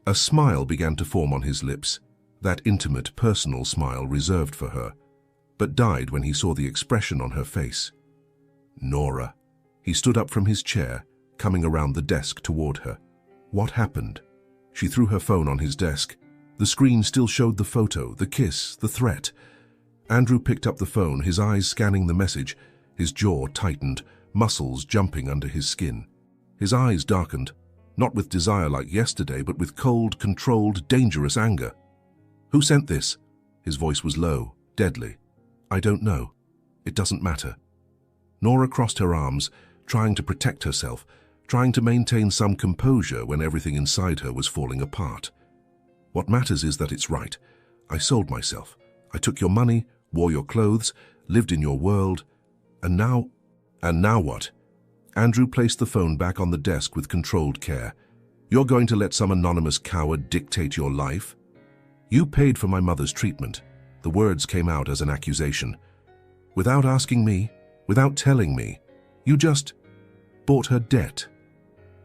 A smile began to form on his lips, that intimate, personal smile reserved for her, but died when he saw the expression on her face. Nora. He stood up from his chair, coming around the desk toward her. What happened? She threw her phone on his desk. The screen still showed the photo, the kiss, the threat. Andrew picked up the phone, his eyes scanning the message, his jaw tightened, muscles jumping under his skin. His eyes darkened, not with desire like yesterday, but with cold, controlled, dangerous anger. Who sent this? His voice was low, deadly. I don't know. It doesn't matter. Nora crossed her arms, trying to protect herself, trying to maintain some composure when everything inside her was falling apart. What matters is that it's right. I sold myself. I took your money, wore your clothes, lived in your world, and now what? Andrew placed the phone back on the desk with controlled care. You're going to let some anonymous coward dictate your life? You paid for my mother's treatment. The words came out as an accusation. Without asking me, without telling me, you just bought her debt.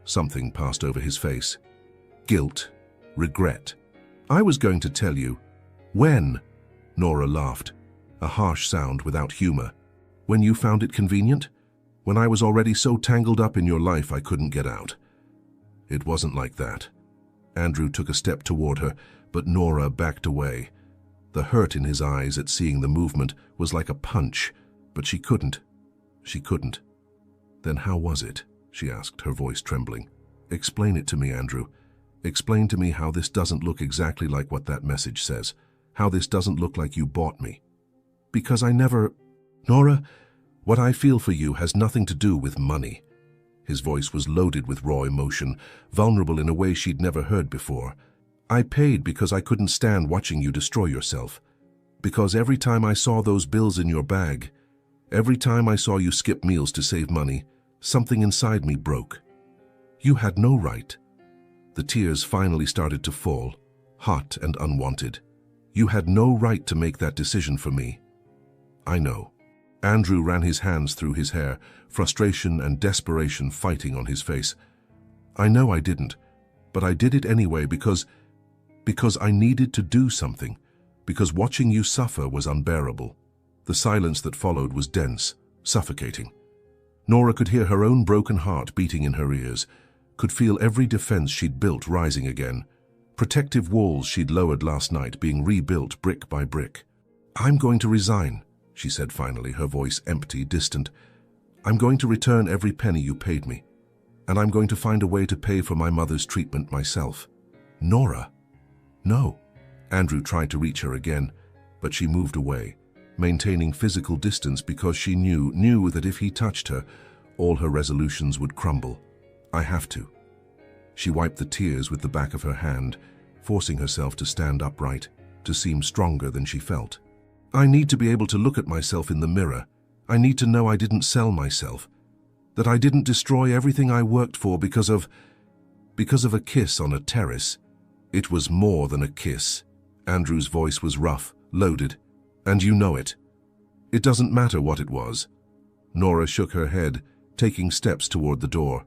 Something passed over his face. Guilt, regret. I was going to tell you. When? Nora laughed, a harsh sound without humor. When you found it convenient? When I was already so tangled up in your life I couldn't get out. It wasn't like that. Andrew took a step toward her, but Nora backed away. The hurt in his eyes at seeing the movement was like a punch, but she couldn't. "Then how was it?" she asked, her voice trembling. "Explain it to me, Andrew. Explain to me how this doesn't look exactly like what that message says. How this doesn't look like you bought me. Because I never... Nora, what I feel for you has nothing to do with money." His voice was loaded with raw emotion, vulnerable in a way she'd never heard before. "I paid because I couldn't stand watching you destroy yourself. Because every time I saw those bills in your bag, every time I saw you skip meals to save money, something inside me broke. You had no right." The tears finally started to fall, hot and unwanted. "You had no right to make that decision for me." "I know." Andrew ran his hands through his hair, frustration and desperation fighting on his face. "I know I didn't, but I did it anyway because I needed to do something, because watching you suffer was unbearable." The silence that followed was dense, suffocating. Nora could hear her own broken heart beating in her ears, could feel every defense she'd built rising again, protective walls she'd lowered last night being rebuilt brick by brick. "I'm going to resign," she said finally, her voice empty, distant. "I'm going to return every penny you paid me, and I'm going to find a way to pay for my mother's treatment myself." "Nora!" "No." Andrew tried to reach her again, but she moved away, maintaining physical distance because she knew that if he touched her, all her resolutions would crumble. "I have to." She wiped the tears with the back of her hand, forcing herself to stand upright, to seem stronger than she felt. "I need to be able to look at myself in the mirror. I need to know I didn't sell myself, that I didn't destroy everything I worked for because of a kiss on a terrace." "It was more than a kiss." Andrew's voice was rough, loaded. "And you know it. It doesn't matter what it was." Nora shook her head, taking steps toward the door.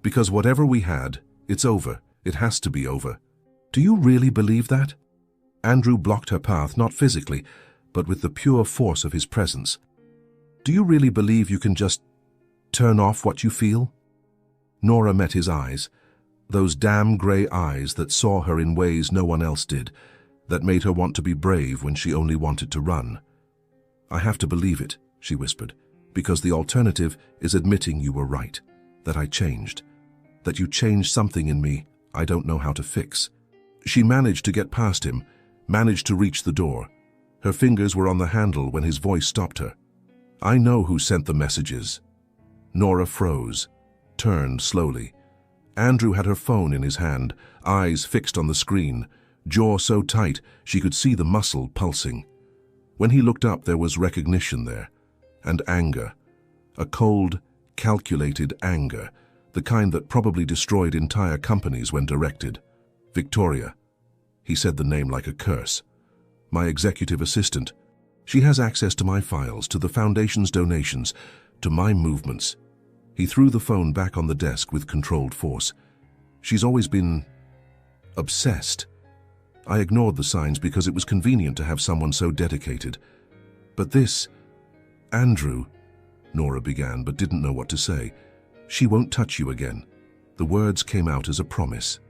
"Because whatever we had, it's over. It has to be over." "Do you really believe that?" Andrew blocked her path, not physically, but with the pure force of his presence. "Do you really believe you can just turn off what you feel?" Nora met his eyes, those damn grey eyes that saw her in ways no one else did, that made her want to be brave when she only wanted to run. "I have to believe it," she whispered, "because the alternative is admitting you were right, that I changed, that you changed something in me I don't know how to fix." She managed to get past him, managed to reach the door. Her fingers were on the handle when his voice stopped her. "I know who sent the messages." Nora froze, turned slowly. Andrew had her phone in his hand, eyes fixed on the screen, jaw so tight she could see the muscle pulsing. When he looked up, there was recognition there, and anger. A cold, calculated anger, the kind that probably destroyed entire companies when directed. "Victoria." He said the name like a curse. "My executive assistant. She has access to my files, to the foundation's donations, to my movements." He threw the phone back on the desk with controlled force. "She's always been obsessed. I ignored the signs because it was convenient to have someone so dedicated. But this... Andrew," Nora began, but didn't know what to say. "She won't touch you again." The words came out as a promise,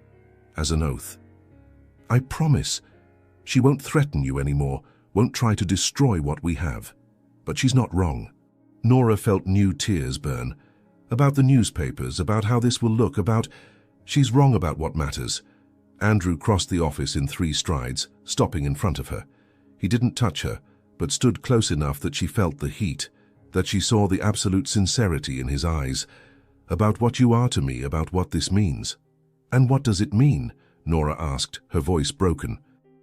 as an oath. "I promise. She won't threaten you anymore, won't try to destroy what we have." But she's not wrong. Nora felt new tears burn. About the newspapers, about how this will look, about... She's wrong about what matters. Andrew crossed the office in 3 strides, stopping in front of her. He didn't touch her, but stood close enough that she felt the heat, that she saw the absolute sincerity in his eyes. "About what you are to me, about what this means." "And what does it mean?" Nora asked, her voice broken.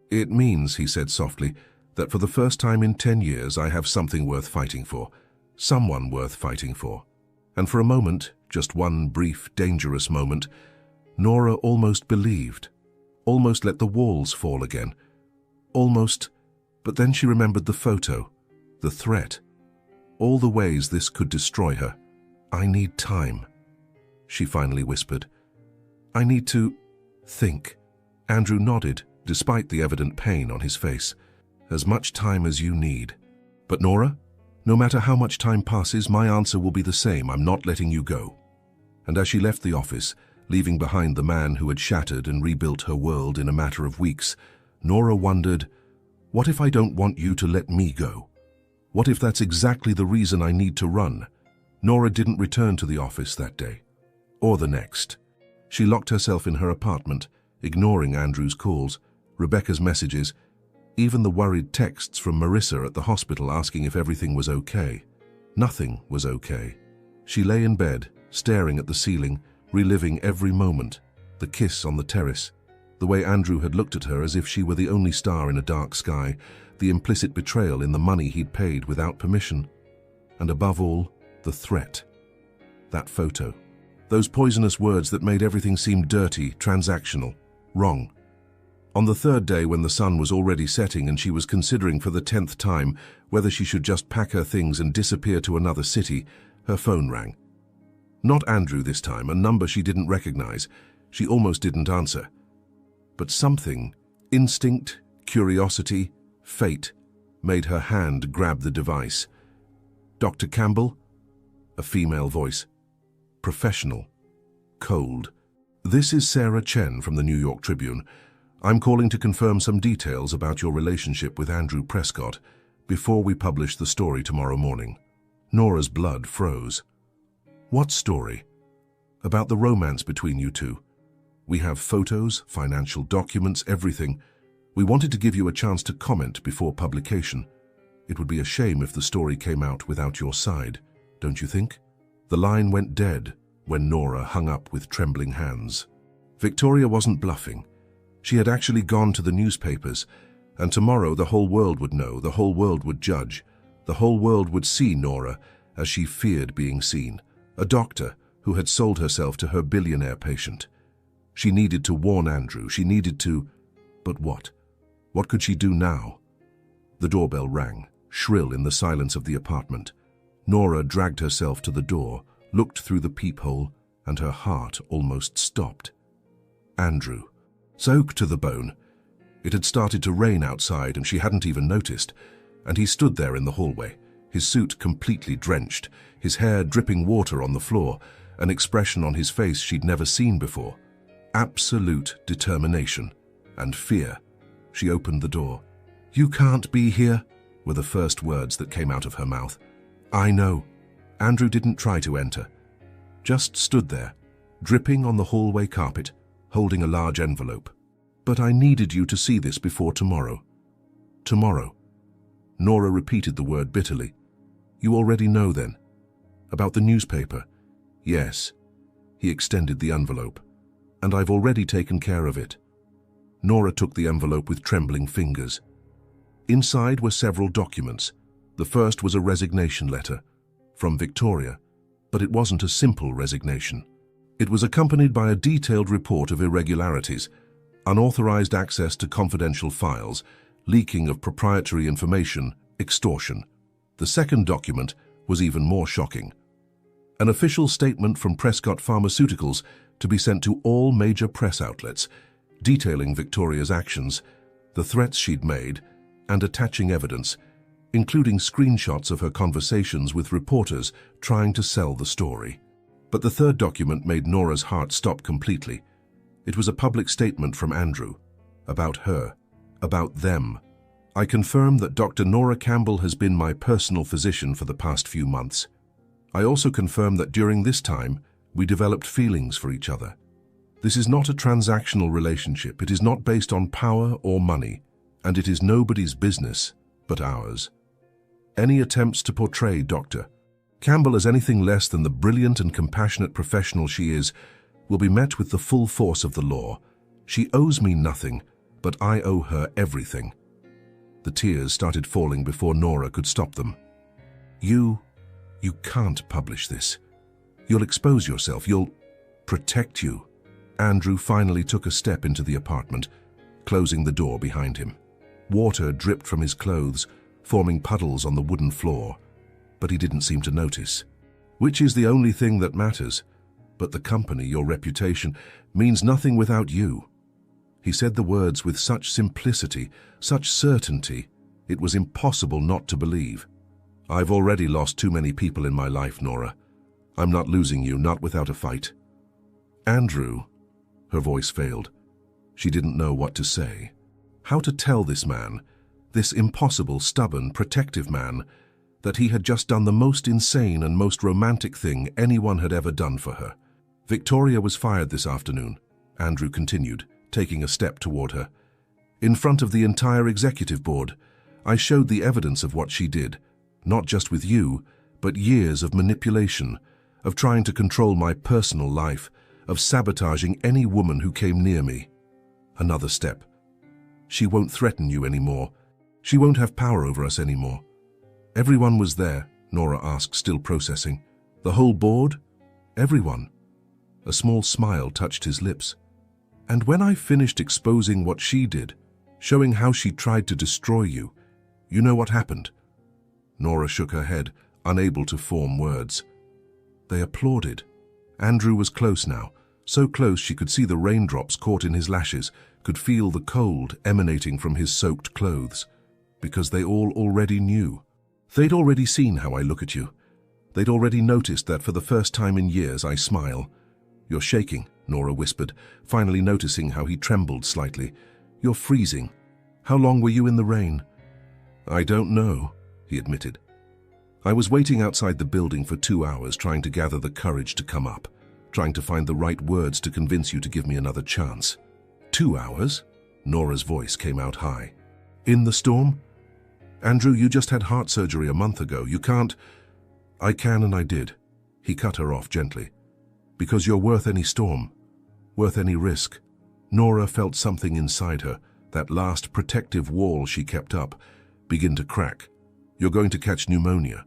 "It means," he said softly, "that for the first time in 10 years I have something worth fighting for. Someone worth fighting for." And for a moment, just one brief, dangerous moment, Nora almost believed, almost let the walls fall again. Almost, but then she remembered the photo, the threat, all the ways this could destroy her. "I need time," she finally whispered. "I need to think." Andrew nodded, despite the evident pain on his face. "As much time as you need." "But Nora, no matter how much time passes, my answer will be the same. I'm not letting you go." And as she left the office, leaving behind the man who had shattered and rebuilt her world in a matter of weeks, Nora wondered, what if I don't want you to let me go? What if that's exactly the reason I need to run? Nora didn't return to the office that day, or the next. She locked herself in her apartment, ignoring Andrew's calls, Rebecca's messages, even the worried texts from Marissa at the hospital asking if everything was okay. Nothing was okay. She lay in bed, staring at the ceiling, reliving every moment, the kiss on the terrace, the way Andrew had looked at her as if she were the only star in a dark sky, the implicit betrayal in the money he'd paid without permission, and above all, the threat. That photo. Those poisonous words that made everything seem dirty, transactional, wrong. On the third day, when the sun was already setting and she was considering for the 10th time whether she should just pack her things and disappear to another city, her phone rang. Not Andrew this time, a number she didn't recognize. She almost didn't answer. But something, instinct, curiosity, fate, made her hand grab the device. Dr. Campbell? A female voice. Professional. Cold. This is Sarah Chen from the New York Tribune. I'm calling to confirm some details about your relationship with Andrew Prescott before we publish the story tomorrow morning. Nora's blood froze. What story? About the romance between you two. We have photos, financial documents, everything. We wanted to give you a chance to comment before publication. It would be a shame if the story came out without your side, don't you think? The line went dead when Nora hung up with trembling hands. Victoria wasn't bluffing. She had actually gone to the newspapers, and tomorrow the whole world would know, the whole world would judge, the whole world would see Nora as she feared being seen, a doctor who had sold herself to her billionaire patient. She needed to warn Andrew, she needed to... But what? What could she do now? The doorbell rang, shrill in the silence of the apartment. Nora dragged herself to the door, looked through the peephole, and her heart almost stopped. Andrew. Soaked to the bone. It had started to rain outside and she hadn't even noticed, and he stood there in the hallway, his suit completely drenched, his hair dripping water on the floor, an expression on his face she'd never seen before. Absolute determination and fear. She opened the door. "You can't be here," were the first words that came out of her mouth. "I know." Andrew didn't try to enter, just stood there, dripping on the hallway carpet, holding a large envelope. "But I needed you to see this before tomorrow." Tomorrow. Nora repeated the word bitterly. "You already know then? About the newspaper?" "Yes." He extended the envelope. "And I've already taken care of it." Nora took the envelope with trembling fingers. Inside were several documents. The first was a resignation letter from Victoria, but it wasn't a simple resignation. It was accompanied by a detailed report of irregularities, unauthorized access to confidential files, leaking of proprietary information, extortion. The second document was even more shocking. An official statement from Prescott Pharmaceuticals to be sent to all major press outlets, detailing Victoria's actions, the threats she'd made, and attaching evidence, including screenshots of her conversations with reporters trying to sell the story. But the third document made Nora's heart stop completely. It was a public statement from Andrew, about her, about them. "I confirm that Dr. Nora Campbell has been my personal physician for the past few months. I also confirm that during this time, we developed feelings for each other. This is not a transactional relationship. It is not based on power or money, and it is nobody's business but ours. Any attempts to portray Dr. Campbell as anything less than the brilliant and compassionate professional she is will be met with the full force of the law. She owes me nothing, but I owe her everything." The tears started falling before Nora could stop them. You can't publish this. You'll expose yourself. You'll protect you." Andrew finally took a step into the apartment, closing the door behind him. Water dripped from his clothes, forming puddles on the wooden floor, but he didn't seem to notice. "Which is the only thing that matters. But the company, your reputation, means nothing without you." He said the words with such simplicity, such certainty, it was impossible not to believe. "I've already lost too many people in my life, Nora. I'm not losing you, not without a fight." "Andrew," her voice failed. She didn't know what to say. How to tell this man, this impossible, stubborn, protective man, that he had just done the most insane and most romantic thing anyone had ever done for her. Victoria was fired this afternoon, Andrew continued, taking a step toward her. In front of the entire executive board, I showed the evidence of what she did, not just with you, but years of manipulation, of trying to control my personal life, of sabotaging any woman who came near me. Another step. She won't threaten you anymore. She won't have power over us anymore. Everyone was there, Nora asked, still processing. The whole board? Everyone. A small smile touched his lips. And when I finished exposing what she did, showing how she tried to destroy you, you know what happened? Nora shook her head, unable to form words. They applauded. Andrew was close now, so close she could see the raindrops caught in his lashes, could feel the cold emanating from his soaked clothes, because they all already knew. They'd already seen how I look at you. They'd already noticed that for the first time in years I smile. You're shaking, Nora whispered, finally noticing how he trembled slightly. You're freezing. How long were you in the rain? I don't know, he admitted. I was waiting outside the building for 2 hours, trying to gather the courage to come up, trying to find the right words to convince you to give me another chance. 2 hours? Nora's voice came out high. In the storm? Andrew, you just had heart surgery a month ago. You can't... I can and I did. He cut her off gently. Because you're worth any storm, worth any risk. Nora felt something inside her, that last protective wall she kept up, begin to crack. You're going to catch pneumonia.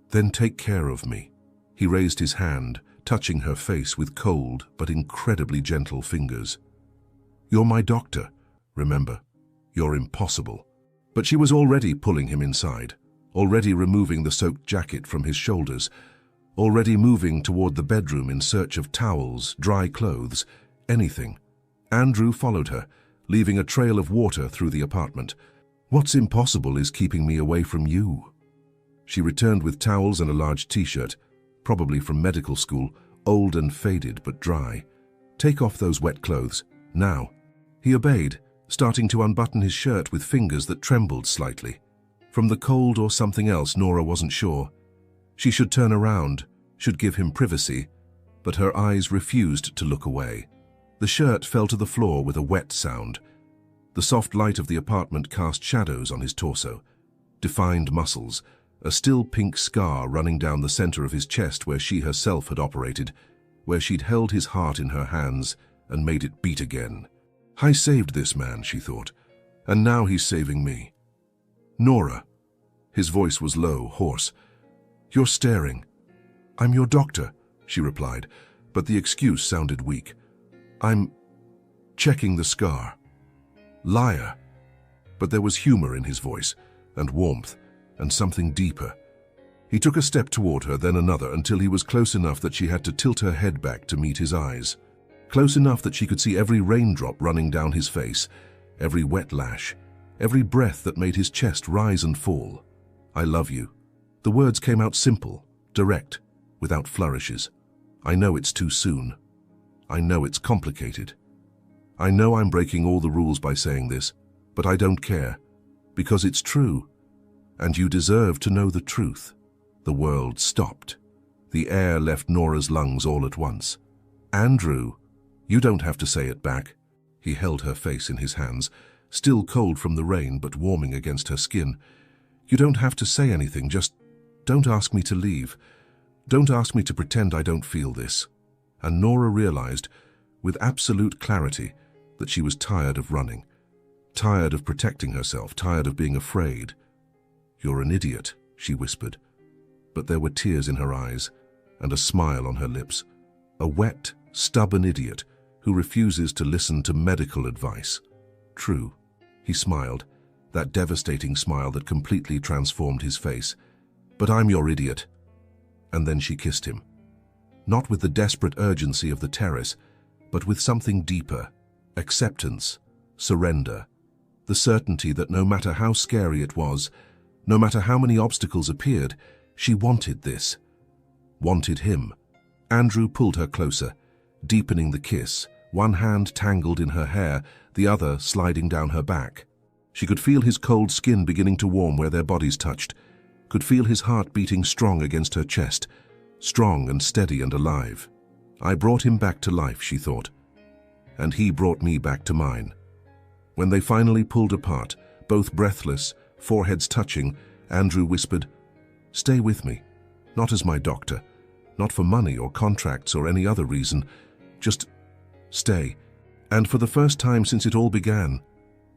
Then take care of me. He raised his hand, touching her face with cold but incredibly gentle fingers. You're my doctor, remember. You're impossible. But she was already pulling him inside, already removing the soaked jacket from his shoulders, already moving toward the bedroom in search of towels, dry clothes, anything. Andrew followed her, leaving a trail of water through the apartment. What's impossible is keeping me away from you. She returned with towels and a large t-shirt, probably from medical school, old and faded but dry. Take off those wet clothes, now. He obeyed, starting to unbutton his shirt with fingers that trembled slightly. From the cold or something else, Nora wasn't sure. She should turn around, should give him privacy, but her eyes refused to look away. The shirt fell to the floor with a wet sound. The soft light of the apartment cast shadows on his torso, defined muscles, a still pink scar running down the center of his chest where she herself had operated, where she'd held his heart in her hands and made it beat again. I saved this man, she thought, and now he's saving me. Nora. His voice was low, hoarse. You're staring. I'm your doctor, she replied, but the excuse sounded weak. I'm checking the scar. Liar. But there was humor in his voice, and warmth, and something deeper. He took a step toward her, then another, until he was close enough that she had to tilt her head back to meet his eyes. Close enough that she could see every raindrop running down his face, every wet lash, every breath that made his chest rise and fall. I love you. The words came out simple, direct, without flourishes. I know it's too soon. I know it's complicated. I know I'm breaking all the rules by saying this, but I don't care, because it's true. And you deserve to know the truth. The world stopped. The air left Nora's lungs all at once. Andrew, you don't have to say it back. He held her face in his hands, still cold from the rain but warming against her skin. You don't have to say anything, just don't ask me to leave. Don't ask me to pretend I don't feel this. And Nora realized, with absolute clarity, that she was tired of running, tired of protecting herself, tired of being afraid. You're an idiot, she whispered. But there were tears in her eyes and a smile on her lips. A wet, stubborn idiot who refuses to listen to medical advice. True, he smiled, that devastating smile that completely transformed his face. But I'm your idiot. And then she kissed him. Not with the desperate urgency of the terrace, but with something deeper, acceptance, surrender, the certainty that no matter how scary it was, no matter how many obstacles appeared, she wanted this, wanted him. Andrew pulled her closer, deepening the kiss, one hand tangled in her hair, the other sliding down her back. She could feel his cold skin beginning to warm where their bodies touched, could feel his heart beating strong against her chest, strong and steady and alive. I brought him back to life, she thought, and he brought me back to mine. When they finally pulled apart, both breathless, foreheads touching, Andrew whispered, "Stay with me, not as my doctor, not for money or contracts or any other reason, just stay." And for the first time since it all began,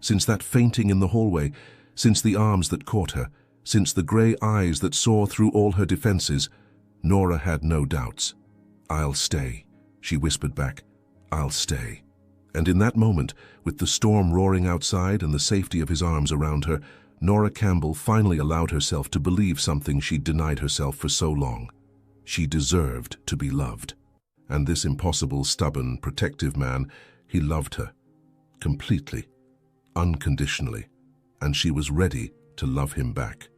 since that fainting in the hallway, since the arms that caught her, since the grey eyes that saw through all her defenses, Nora had no doubts. "I'll stay," she whispered back. "I'll stay." And in that moment, with the storm roaring outside and the safety of his arms around her, Nora Campbell finally allowed herself to believe something she'd denied herself for so long. She deserved to be loved. And this impossible, stubborn, protective man, he loved her. Completely. Unconditionally. And she was ready to love him back.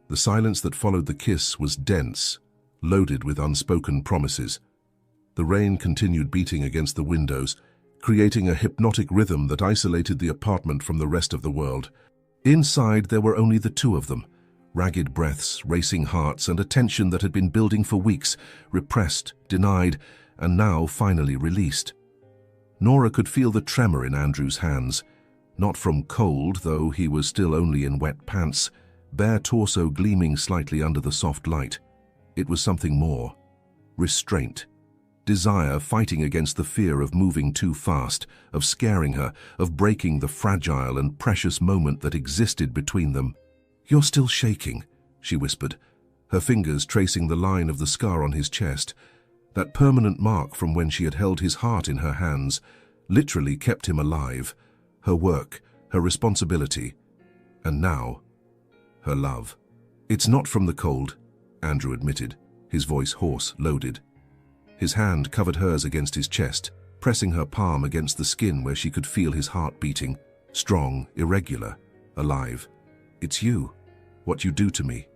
The silence that followed the kiss was dense, loaded with unspoken promises. The rain continued beating against the windows, creating a hypnotic rhythm that isolated the apartment from the rest of the world. Inside, there were only the two of them, ragged breaths, racing hearts, and a tension that had been building for weeks, repressed, denied, and now finally released. Nora could feel the tremor in Andrew's hands, not from cold, though he was still only in wet pants, bare torso gleaming slightly under the soft light. It was something more. Restraint. Desire fighting against the fear of moving too fast, of scaring her, of breaking the fragile and precious moment that existed between them. "You're still shaking," she whispered, her fingers tracing the line of the scar on his chest. That permanent mark from when she had held his heart in her hands literally kept him alive. Her work, her responsibility, and now, her love. "It's not from the cold," Andrew admitted, his voice hoarse, loaded. His hand covered hers against his chest, pressing her palm against the skin where she could feel his heart beating, strong, irregular, alive. "It's you, what you do to me."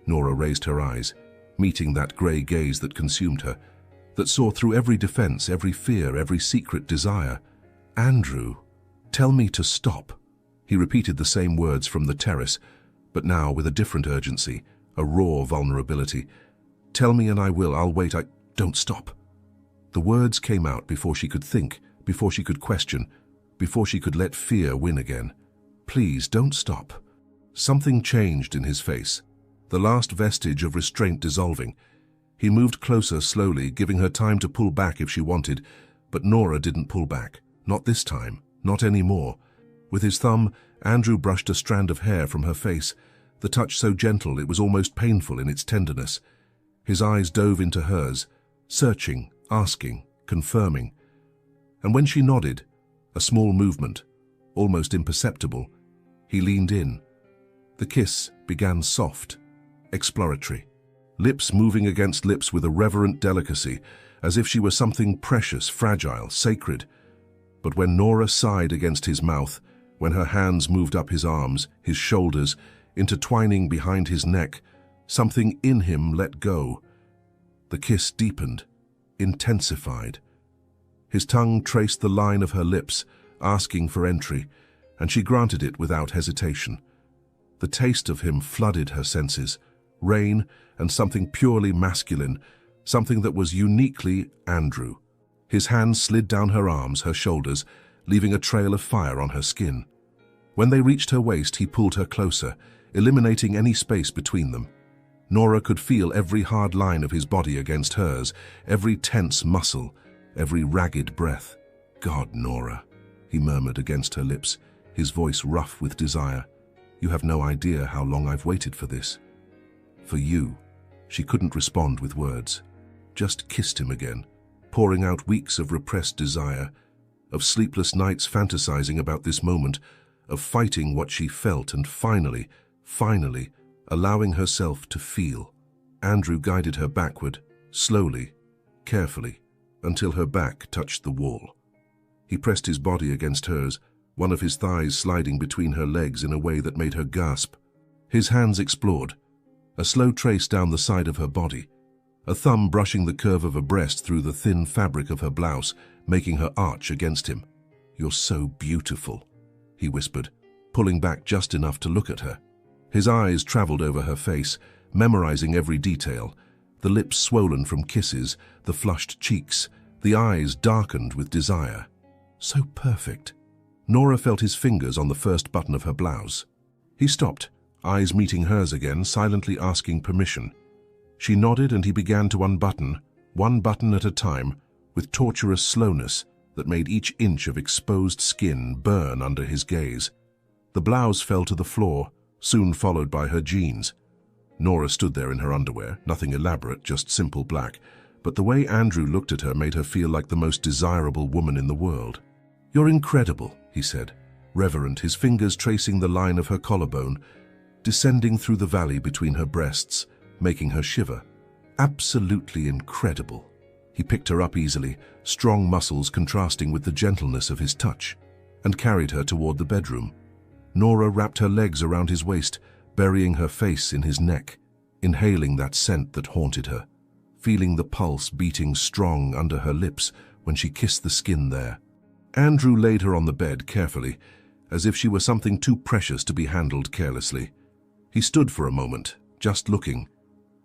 Nora raised her eyes, meeting that grey gaze that consumed her, that saw through every defense, every fear, every secret desire. "Andrew, tell me to stop." He repeated the same words from the terrace, but now with a different urgency, a raw vulnerability. "Tell me and I will. I'll wait. Don't stop." The words came out before she could think, before she could question, before she could let fear win again. "Please, don't stop." Something changed in his face, the last vestige of restraint dissolving. He moved closer slowly, giving her time to pull back if she wanted, but Nora didn't pull back. Not this time, not anymore. With his thumb, Andrew brushed a strand of hair from her face, the touch so gentle it was almost painful in its tenderness. His eyes dove into hers, searching, asking, confirming. And when she nodded, a small movement, almost imperceptible, he leaned in. The kiss began soft, exploratory, lips moving against lips with a reverent delicacy, as if she were something precious, fragile, sacred. But when Nora sighed against his mouth, when her hands moved up his arms, his shoulders, intertwining behind his neck, something in him let go. The kiss deepened, intensified. His tongue traced the line of her lips, asking for entry, and she granted it without hesitation. The taste of him flooded her senses, rain and something purely masculine, something that was uniquely Andrew. His hands slid down her arms, her shoulders, leaving a trail of fire on her skin. When they reached her waist, he pulled her closer, eliminating any space between them. Nora could feel every hard line of his body against hers, every tense muscle, every ragged breath. "God, Nora," he murmured against her lips, his voice rough with desire. "You have no idea how long I've waited for this." "For you." She couldn't respond with words, just kissed him again, pouring out weeks of repressed desire, of sleepless nights fantasizing about this moment, of fighting what she felt and finally, allowing herself to feel. Andrew guided her backward, slowly, carefully, until her back touched the wall. He pressed his body against hers, one of his thighs sliding between her legs in a way that made her gasp. His hands explored, a slow trace down the side of her body, a thumb brushing the curve of her breast through the thin fabric of her blouse, making her arch against him. "You're so beautiful," he whispered, pulling back just enough to look at her. His eyes traveled over her face, memorizing every detail, the lips swollen from kisses, the flushed cheeks, the eyes darkened with desire. So perfect. Nora felt his fingers on the first button of her blouse. He stopped, eyes meeting hers again, silently asking permission. She nodded and he began to unbutton, one button at a time, with torturous slowness that made each inch of exposed skin burn under his gaze. The blouse fell to the floor, soon followed by her jeans. Nora stood there in her underwear, nothing elaborate, just simple black, but the way Andrew looked at her made her feel like the most desirable woman in the world. "You're incredible," he said, reverent, his fingers tracing the line of her collarbone, descending through the valley between her breasts, making her shiver. "Absolutely incredible." He picked her up easily, strong muscles contrasting with the gentleness of his touch, and carried her toward the bedroom. Nora wrapped her legs around his waist, burying her face in his neck, inhaling that scent that haunted her, feeling the pulse beating strong under her lips when she kissed the skin there. Andrew laid her on the bed carefully, as if she were something too precious to be handled carelessly. He stood for a moment, just looking,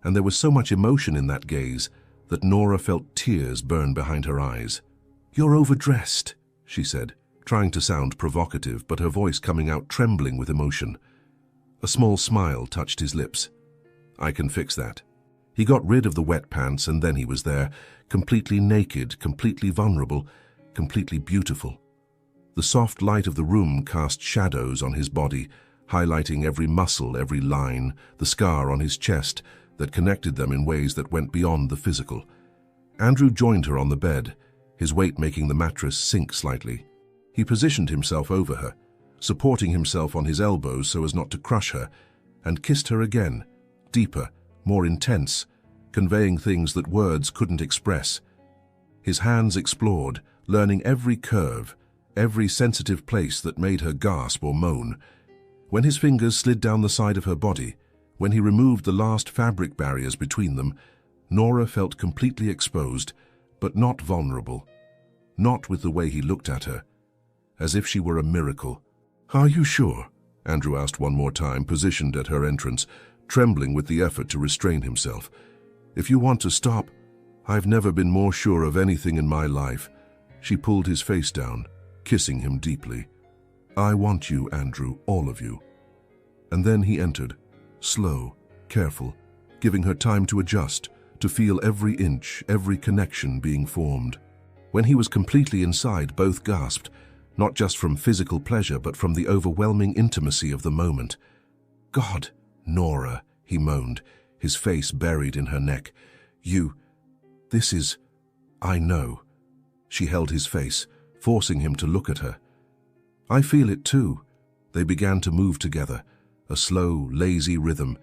and there was so much emotion in that gaze that Nora felt tears burn behind her eyes. "You're overdressed," she said, trying to sound provocative, but her voice coming out trembling with emotion. A small smile touched his lips. "I can fix that." He got rid of the wet pants and then he was there, completely naked, completely vulnerable, completely beautiful. The soft light of the room cast shadows on his body, highlighting every muscle, every line, the scar on his chest that connected them in ways that went beyond the physical. Andrew joined her on the bed, his weight making the mattress sink slightly. He positioned himself over her, supporting himself on his elbows so as not to crush her, and kissed her again, deeper, more intense, conveying things that words couldn't express. His hands explored, learning every curve, every sensitive place that made her gasp or moan. When his fingers slid down the side of her body, when he removed the last fabric barriers between them, Nora felt completely exposed, but not vulnerable. Not with the way he looked at her, as if she were a miracle. "Are you sure?" Andrew asked one more time, positioned at her entrance, trembling with the effort to restrain himself. "If you want to stop, I've never been more sure of anything in my life." She pulled his face down, kissing him deeply. "I want you, Andrew, all of you." And then he entered, slow, careful, giving her time to adjust, to feel every inch, every connection being formed. When he was completely inside, both gasped, not just from physical pleasure, but from the overwhelming intimacy of the moment. "God, Nora," he moaned, his face buried in her neck. This is, I know." She held his face, forcing him to look at her. "I feel it too." They began to move together, a slow, lazy rhythm,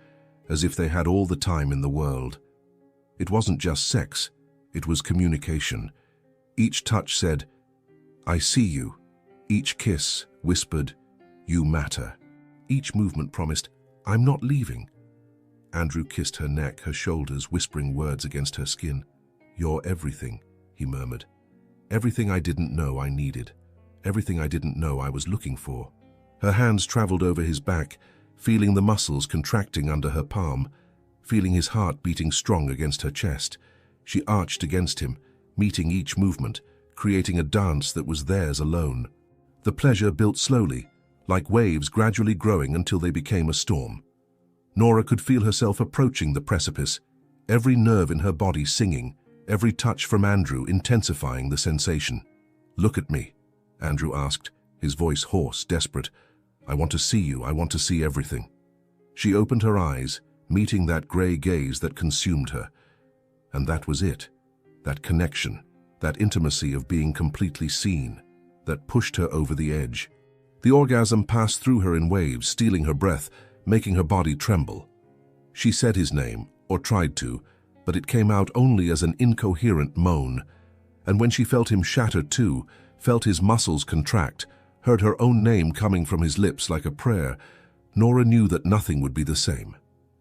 as if they had all the time in the world. It wasn't just sex, it was communication. Each touch said, "I see you." Each kiss whispered, "You matter." Each movement promised, "I'm not leaving." Andrew kissed her neck, her shoulders, whispering words against her skin. "You're everything," he murmured. "Everything I didn't know I needed. Everything I didn't know I was looking for." Her hands traveled over his back, feeling the muscles contracting under her palm, feeling his heart beating strong against her chest. She arched against him, meeting each movement, creating a dance that was theirs alone. The pleasure built slowly, like waves gradually growing until they became a storm. Nora could feel herself approaching the precipice, every nerve in her body singing, every touch from Andrew intensifying the sensation. "Look at me," Andrew asked, his voice hoarse, desperate. "I want to see you, I want to see everything." She opened her eyes, meeting that gray gaze that consumed her. And that was it, that connection, that intimacy of being completely seen, that pushed her over the edge. The orgasm passed through her in waves, stealing her breath, making her body tremble. She said his name, or tried to, but it came out only as an incoherent moan. And when she felt him shatter too, felt his muscles contract, heard her own name coming from his lips like a prayer, Nora knew that nothing would be the same.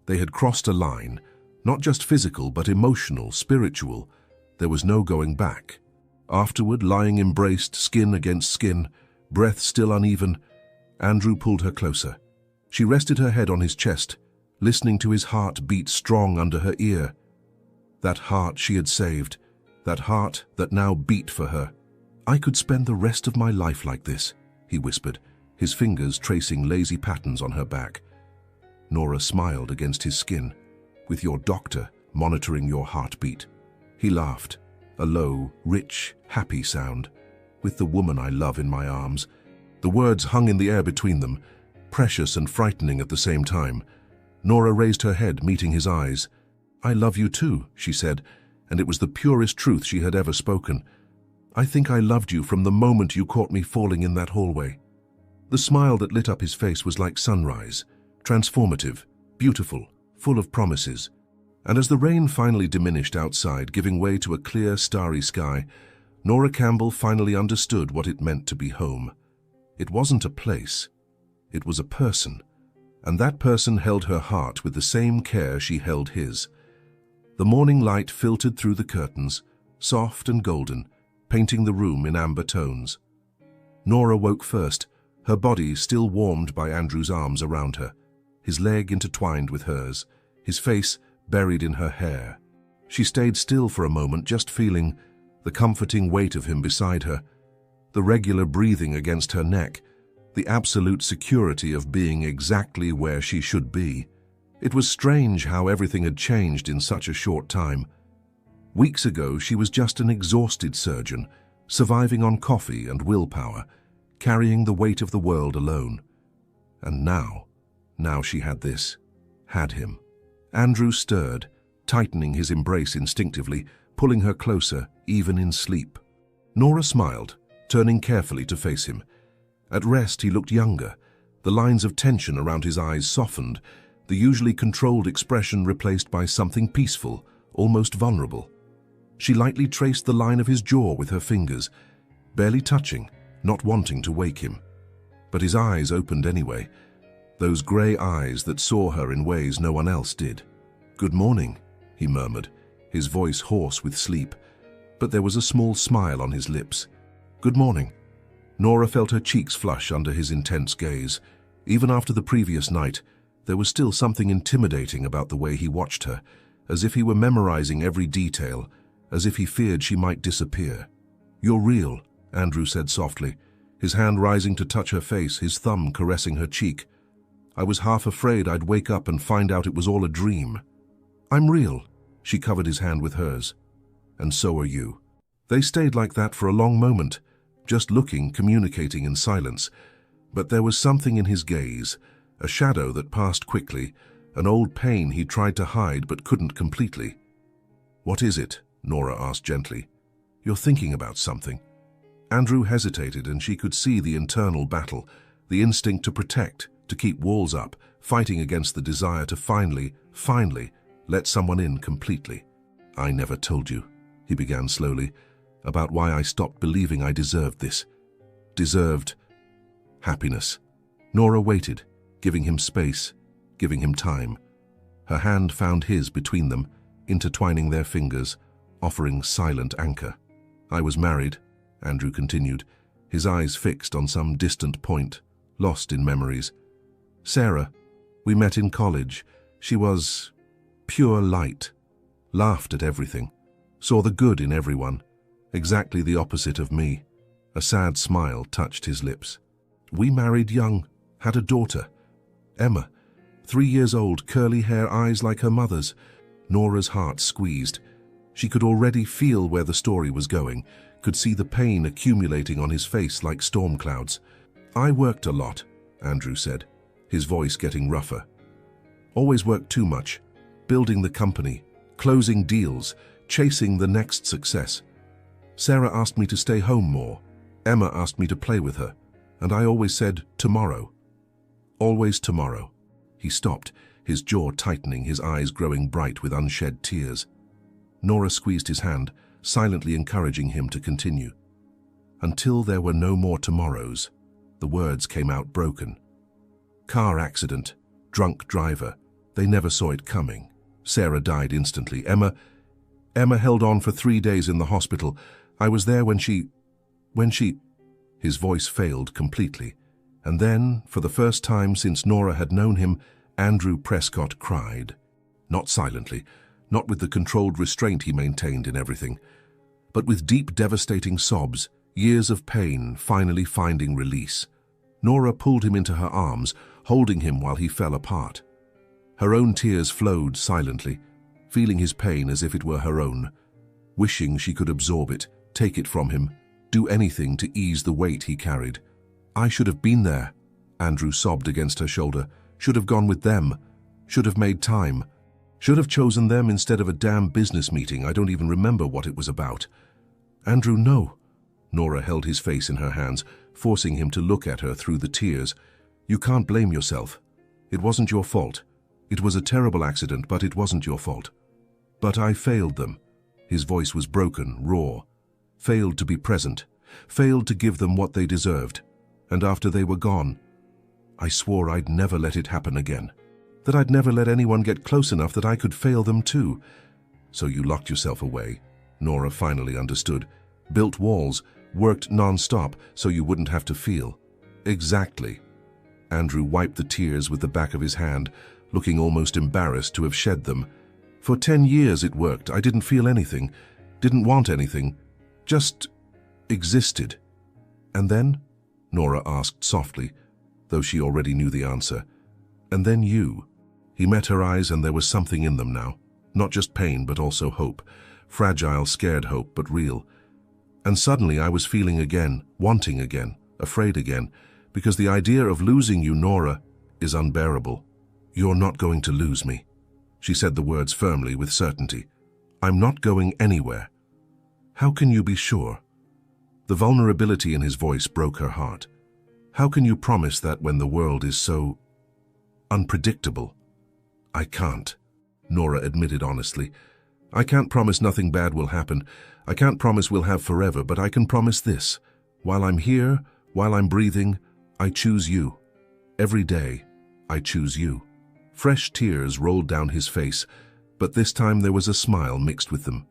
They had crossed a line, not just physical, but emotional, spiritual. There was no going back. Afterward, lying embraced, skin against skin, breath still uneven, Andrew pulled her closer. She rested her head on his chest, listening to his heart beat strong under her ear. That heart she had saved, that heart that now beat for her. "I could spend the rest of my life like this," he whispered, his fingers tracing lazy patterns on her back. Nora smiled against his skin. "With your doctor monitoring your heartbeat." He laughed, a low, rich, happy sound. "With the woman I love in my arms." The words hung in the air between them, precious and frightening at the same time. Nora raised her head, meeting his eyes. "I love you too," she said, and it was the purest truth she had ever spoken. "I think I loved you from the moment you caught me falling in that hallway." The smile that lit up his face was like sunrise, transformative, beautiful, full of promises. And as the rain finally diminished outside, giving way to a clear, starry sky, Nora Campbell finally understood what it meant to be home. It wasn't a place, it was a person, and that person held her heart with the same care she held his. The morning light filtered through the curtains, soft and golden, painting the room in amber tones. Nora woke first, her body still warmed by Andrew's arms around her, his leg intertwined with hers, his face buried in her hair. She stayed still for a moment, just feeling the comforting weight of him beside her, the regular breathing against her neck, the absolute security of being exactly where she should be. It was strange how everything had changed in such a short time. Weeks ago, she was just an exhausted surgeon, surviving on coffee and willpower, carrying the weight of the world alone. And now she had him. Andrew stirred, tightening his embrace instinctively, pulling her closer, even in sleep. Nora smiled, turning carefully to face him. At rest, he looked younger. The lines of tension around his eyes softened, the usually controlled expression replaced by something peaceful, almost vulnerable. She lightly traced the line of his jaw with her fingers, barely touching, not wanting to wake him. But his eyes opened anyway, those grey eyes that saw her in ways no one else did. "Good morning," he murmured, his voice hoarse with sleep, but there was a small smile on his lips. "Good morning." Nora felt her cheeks flush under his intense gaze. Even after the previous night, there was still something intimidating about the way he watched her, as if he were memorizing every detail, as if he feared she might disappear. "You're real," Andrew said softly, his hand rising to touch her face, his thumb caressing her cheek. "I was half afraid I'd wake up and find out it was all a dream." "I'm real," she covered his hand with hers. "And so are you." They stayed like that for a long moment, just looking, communicating in silence. But there was something in his gaze, a shadow that passed quickly, an old pain he tried to hide but couldn't completely. "What is it?" Nora asked gently. "You're thinking about something." Andrew hesitated, and she could see the internal battle, the instinct to protect, to keep walls up, fighting against the desire to finally let someone in completely. "I never told you," he began slowly, "about why I stopped believing I deserved this. Deserved happiness." Nora waited, giving him space, giving him time. Her hand found his between them, intertwining their fingers, offering silent anchor. "I was married," Andrew continued, his eyes fixed on some distant point, lost in memories. "Sarah, we met in college. She was pure light, laughed at everything, saw the good in everyone, exactly the opposite of me." A sad smile touched his lips. "We married young, had a daughter, Emma, 3 years old, curly hair, eyes like her mother's." Nora's heart squeezed. She could already feel where the story was going, could see the pain accumulating on his face like storm clouds. "I worked a lot," Andrew said, his voice getting rougher. "Always worked too much, building the company, closing deals, chasing the next success. Sarah asked me to stay home more. Emma asked me to play with her, and I always said, tomorrow. Always tomorrow." He stopped, his jaw tightening, his eyes growing bright with unshed tears. Nora squeezed his hand, silently encouraging him to continue. "Until there were no more tomorrows." The words came out broken. "Car accident, drunk driver. They never saw it coming. Sarah died instantly. Emma held on for 3 days in the hospital. I was there when she... His voice failed completely. And then, for the first time since Nora had known him, Andrew Prescott cried. Not silently, not with the controlled restraint he maintained in everything, but with deep, devastating sobs, years of pain finally finding release. Nora pulled him into her arms, holding him while he fell apart. Her own tears flowed silently, feeling his pain as if it were her own, wishing she could absorb it, take it from him, do anything to ease the weight he carried. "I should have been there," Andrew sobbed against her shoulder. "Should have gone with them. Should have made time. Should have chosen them instead of a damn business meeting. I don't even remember what it was about." "Andrew, no." Nora held his face in her hands, forcing him to look at her through the tears. "You can't blame yourself. It wasn't your fault. It was a terrible accident, but it wasn't your fault. But I failed them." His voice was broken, raw. "Failed to be present. Failed to give them what they deserved. And after they were gone, I swore I'd never let it happen again. That I'd never let anyone get close enough that I could fail them too." "So you locked yourself away," Nora finally understood. "Built walls, worked non-stop so you wouldn't have to feel." "Exactly." Andrew wiped the tears with the back of his hand, looking almost embarrassed to have shed them. "For 10 years it worked. I didn't feel anything, didn't want anything, just existed." "And then?" Nora asked softly, though she already knew the answer. "And then you." He met her eyes, and there was something in them now. Not just pain, but also hope. Fragile, scared hope, but real. "And suddenly I was feeling again, wanting again, afraid again, because the idea of losing you, Nora, is unbearable." "You're not going to lose me." She said the words firmly, with certainty. "I'm not going anywhere." "How can you be sure?" The vulnerability in his voice broke her heart. "How can you promise that when the world is so unpredictable?" "I can't," Nora admitted honestly. "I can't promise nothing bad will happen. I can't promise we'll have forever, but I can promise this. While I'm here, while I'm breathing, I choose you. Every day, I choose you." Fresh tears rolled down his face, but this time there was a smile mixed with them.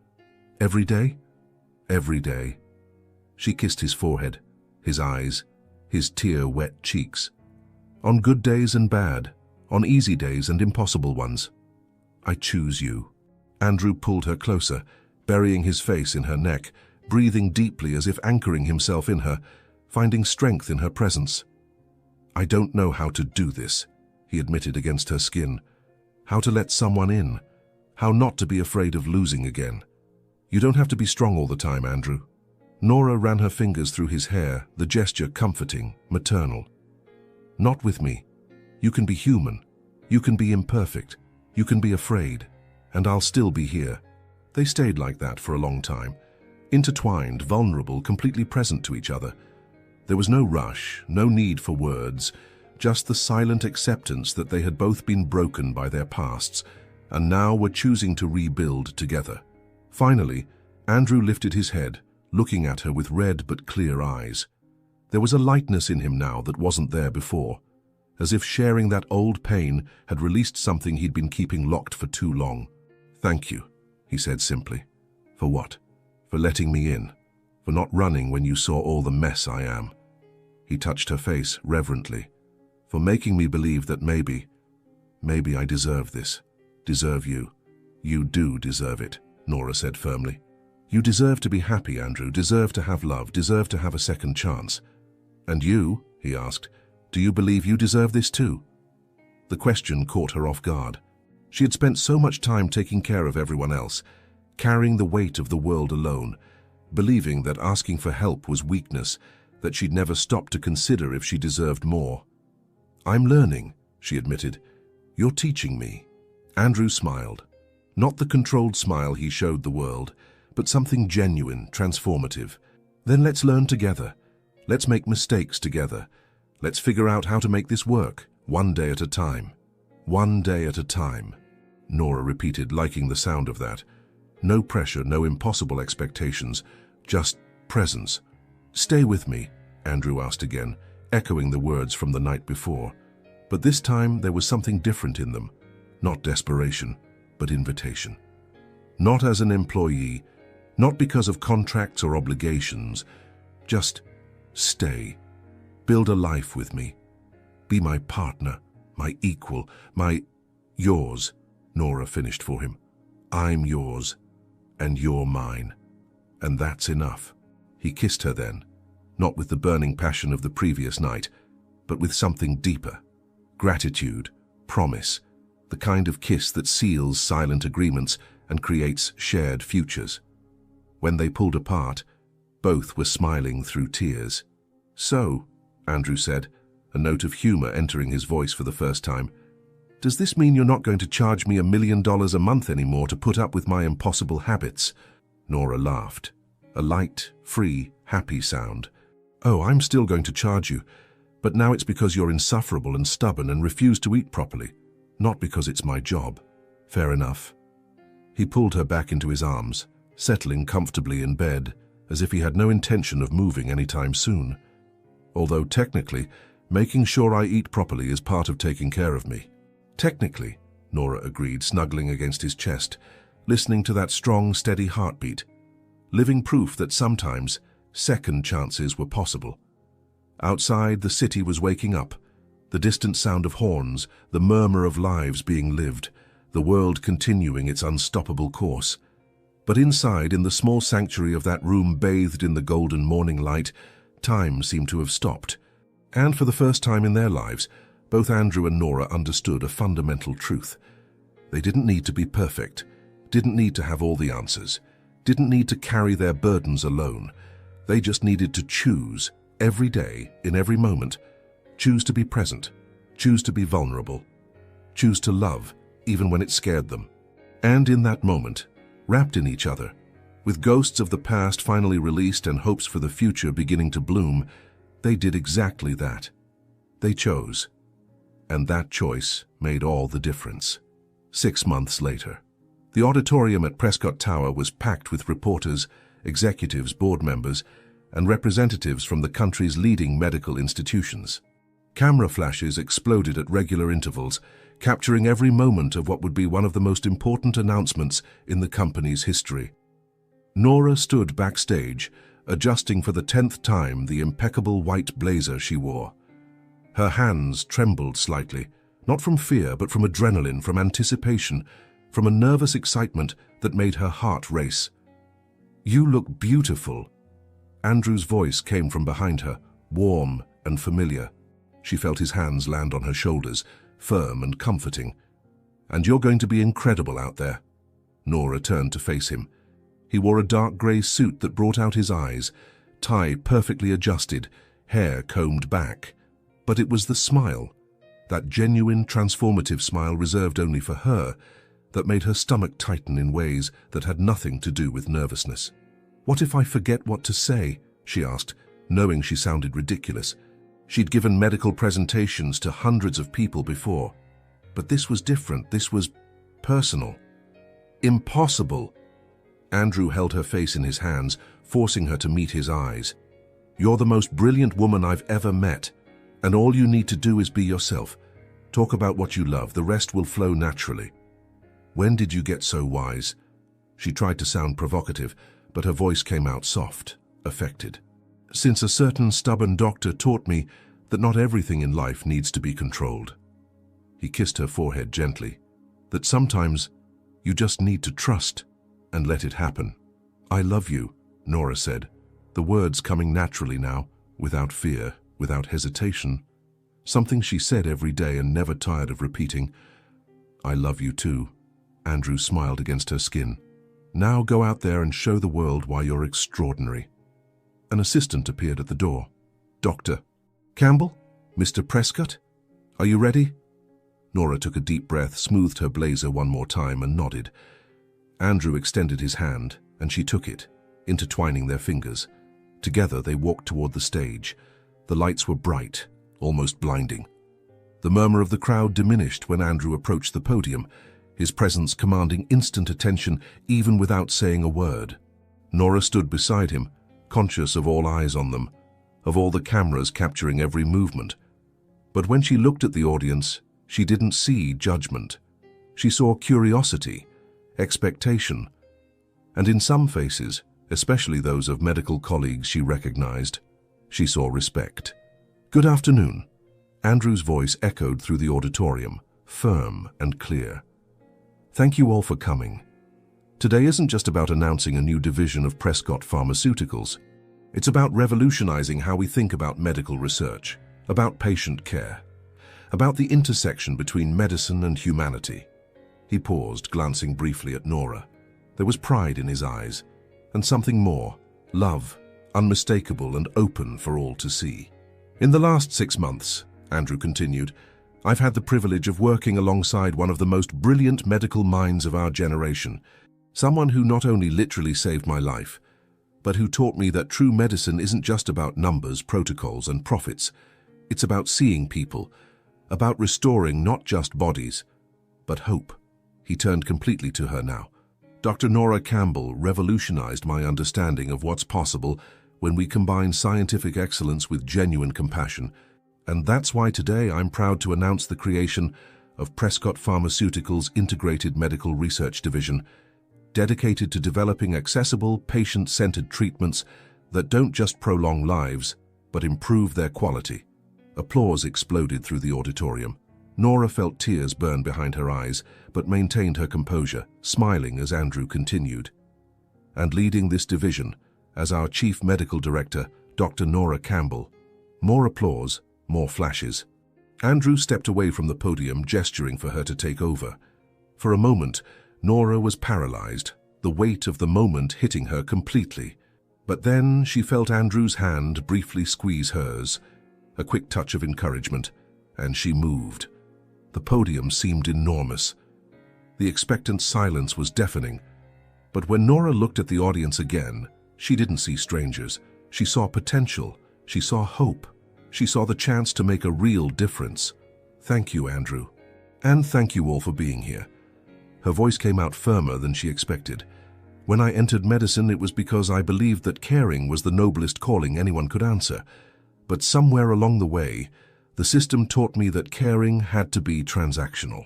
"Every day?" "Every day." She kissed his forehead, his eyes, his tear-wet cheeks. "On good days and bad, on easy days and impossible ones. I choose you." Andrew pulled her closer, burying his face in her neck, breathing deeply as if anchoring himself in her, finding strength in her presence. "I don't know how to do this," he admitted against her skin. "How to let someone in, how not to be afraid of losing again. You don't have to be strong all the time, Andrew." Nora ran her fingers through his hair, the gesture comforting, maternal. "Not with me. You can be human. You can be imperfect. You can be afraid. And I'll still be here." They stayed like that for a long time, intertwined, vulnerable, completely present to each other. There was no rush, no need for words, just the silent acceptance that they had both been broken by their pasts, and now were choosing to rebuild together. Finally, Andrew lifted his head, looking at her with red but clear eyes. There was a lightness in him now that wasn't there before, as if sharing that old pain had released something he'd been keeping locked for too long. "Thank you," he said simply. "For what?" "For letting me in. For not running when you saw all the mess I am." He touched her face reverently. "For making me believe that maybe I deserve this, deserve you." "You do deserve it," Nora said firmly. "You deserve to be happy, Andrew, deserve to have love, deserve to have a second chance." "And you?" he asked. "Do you believe you deserve this too?" The question caught her off guard. She had spent so much time taking care of everyone else, carrying the weight of the world alone, believing that asking for help was weakness, that she'd never stopped to consider if she deserved more. "I'm learning," she admitted. "You're teaching me." Andrew smiled. Not the controlled smile he showed the world, but something genuine, transformative. "Then let's learn together. Let's make mistakes together. Let's figure out how to make this work, one day at a time." "One day at a time," Nora repeated, liking the sound of that. No pressure, no impossible expectations, just presence. "Stay with me," Andrew asked again, echoing the words from the night before. But this time there was something different in them. Not desperation, but invitation. Not as an employee, not because of contracts or obligations. Just stay. Build a life with me. Be my partner. My equal, yours, Nora finished for him. I'm yours, and you're mine. And that's enough. He kissed her then, not with the burning passion of the previous night, but with something deeper. Gratitude, promise, the kind of kiss that seals silent agreements and creates shared futures. When they pulled apart, both were smiling through tears. So, Andrew said, a note of humor entering his voice for the first time, does this mean you're not going to charge me $1 million a month anymore to put up with my impossible habits? Nora laughed, a light, free, happy sound. Oh, I'm still going to charge you, but now it's because you're insufferable and stubborn and refuse to eat properly, not because it's my job. Fair enough. He pulled her back into his arms, settling comfortably in bed, as if he had no intention of moving anytime soon. Although technically, making sure I eat properly is part of taking care of me. Technically, Nora agreed, snuggling against his chest, listening to that strong, steady heartbeat, living proof that sometimes second chances were possible. Outside, the city was waking up, the distant sound of horns, the murmur of lives being lived, the world continuing its unstoppable course. But inside, in the small sanctuary of that room bathed in the golden morning light, time seemed to have stopped. And for the first time in their lives, both Andrew and Nora understood a fundamental truth. They didn't need to be perfect, didn't need to have all the answers, didn't need to carry their burdens alone. They just needed to choose, every day, in every moment, choose to be present, choose to be vulnerable, choose to love, even when it scared them. And in that moment, wrapped in each other, with ghosts of the past finally released and hopes for the future beginning to bloom, they did exactly that. They chose. And that choice made all the difference. 6 months later, the auditorium at Prescott Tower was packed with reporters, executives, board members, and representatives from the country's leading medical institutions. Camera flashes exploded at regular intervals, capturing every moment of what would be one of the most important announcements in the company's history. Nora stood backstage, adjusting for the 10th time the impeccable white blazer she wore. Her hands trembled slightly, not from fear but from adrenaline, from anticipation, from a nervous excitement that made her heart race. "You look beautiful." Andrew's voice came from behind her, warm and familiar. She felt his hands land on her shoulders, firm and comforting. "And you're going to be incredible out there." Nora turned to face him. He wore a dark grey suit that brought out his eyes, tie perfectly adjusted, hair combed back. But it was the smile, that genuine, transformative smile reserved only for her, that made her stomach tighten in ways that had nothing to do with nervousness. "What if I forget what to say?" she asked, knowing she sounded ridiculous. She'd given medical presentations to hundreds of people before. But this was different. This was personal. "Impossible." Andrew held her face in his hands, forcing her to meet his eyes. "You're the most brilliant woman I've ever met, and all you need to do is be yourself. Talk about what you love. The rest will flow naturally." "When did you get so wise?" She tried to sound provocative, but her voice came out soft, affected. "Since a certain stubborn doctor taught me that not everything in life needs to be controlled." He kissed her forehead gently. "That sometimes you just need to trust and let it happen." "I love you," Nora said, the words coming naturally now, without fear, without hesitation. Something she said every day and never tired of repeating. "I love you too." Andrew smiled against her skin. "Now go out there and show the world why you're extraordinary." An assistant appeared at the door. "Dr. Campbell? Mr. Prescott? Are you ready?" Nora took a deep breath, smoothed her blazer one more time and nodded. Andrew extended his hand, and she took it, intertwining their fingers. Together they walked toward the stage. The lights were bright, almost blinding. The murmur of the crowd diminished when Andrew approached the podium, his presence commanding instant attention even without saying a word. Nora stood beside him, conscious of all eyes on them, of all the cameras capturing every movement. But when she looked at the audience, she didn't see judgment. She saw curiosity, expectation, and in some faces, especially those of medical colleagues she recognized, she saw respect. "Good afternoon. Andrew's voice echoed through the auditorium, firm and clear. Thank you all for coming. Today isn't just about announcing a new division of Prescott Pharmaceuticals. It's about revolutionizing how we think about medical research, about patient care, about the intersection between medicine and humanity. He paused, glancing briefly at Nora. There was pride in his eyes, and something more, love, unmistakable and open for all to see. In the last 6 months, Andrew continued, I've had the privilege of working alongside one of the most brilliant medical minds of our generation, someone who not only literally saved my life, but who taught me that true medicine isn't just about numbers, protocols, and profits. It's about seeing people, about restoring not just bodies, but hope. He turned completely to her now. Dr. Nora Campbell revolutionized my understanding of what's possible when we combine scientific excellence with genuine compassion. And that's why today I'm proud to announce the creation of Prescott Pharmaceuticals' Integrated Medical Research Division, dedicated to developing accessible, patient-centered treatments that don't just prolong lives, but improve their quality. Applause exploded through the auditorium. Nora felt tears burn behind her eyes, but maintained her composure, smiling as Andrew continued. And leading this division, as our Chief Medical Director, Dr. Nora Campbell. More applause, more flashes. Andrew stepped away from the podium, gesturing for her to take over. For a moment, Nora was paralyzed, the weight of the moment hitting her completely. But then she felt Andrew's hand briefly squeeze hers, a quick touch of encouragement, and she moved. The podium seemed enormous. The expectant silence was deafening. But when Nora looked at the audience again, she didn't see strangers. She saw potential. She saw hope. She saw the chance to make a real difference. Thank you, Andrew. And thank you all for being here. Her voice came out firmer than she expected. When I entered medicine, it was because I believed that caring was the noblest calling anyone could answer. But somewhere along the way, the system taught me that caring had to be transactional,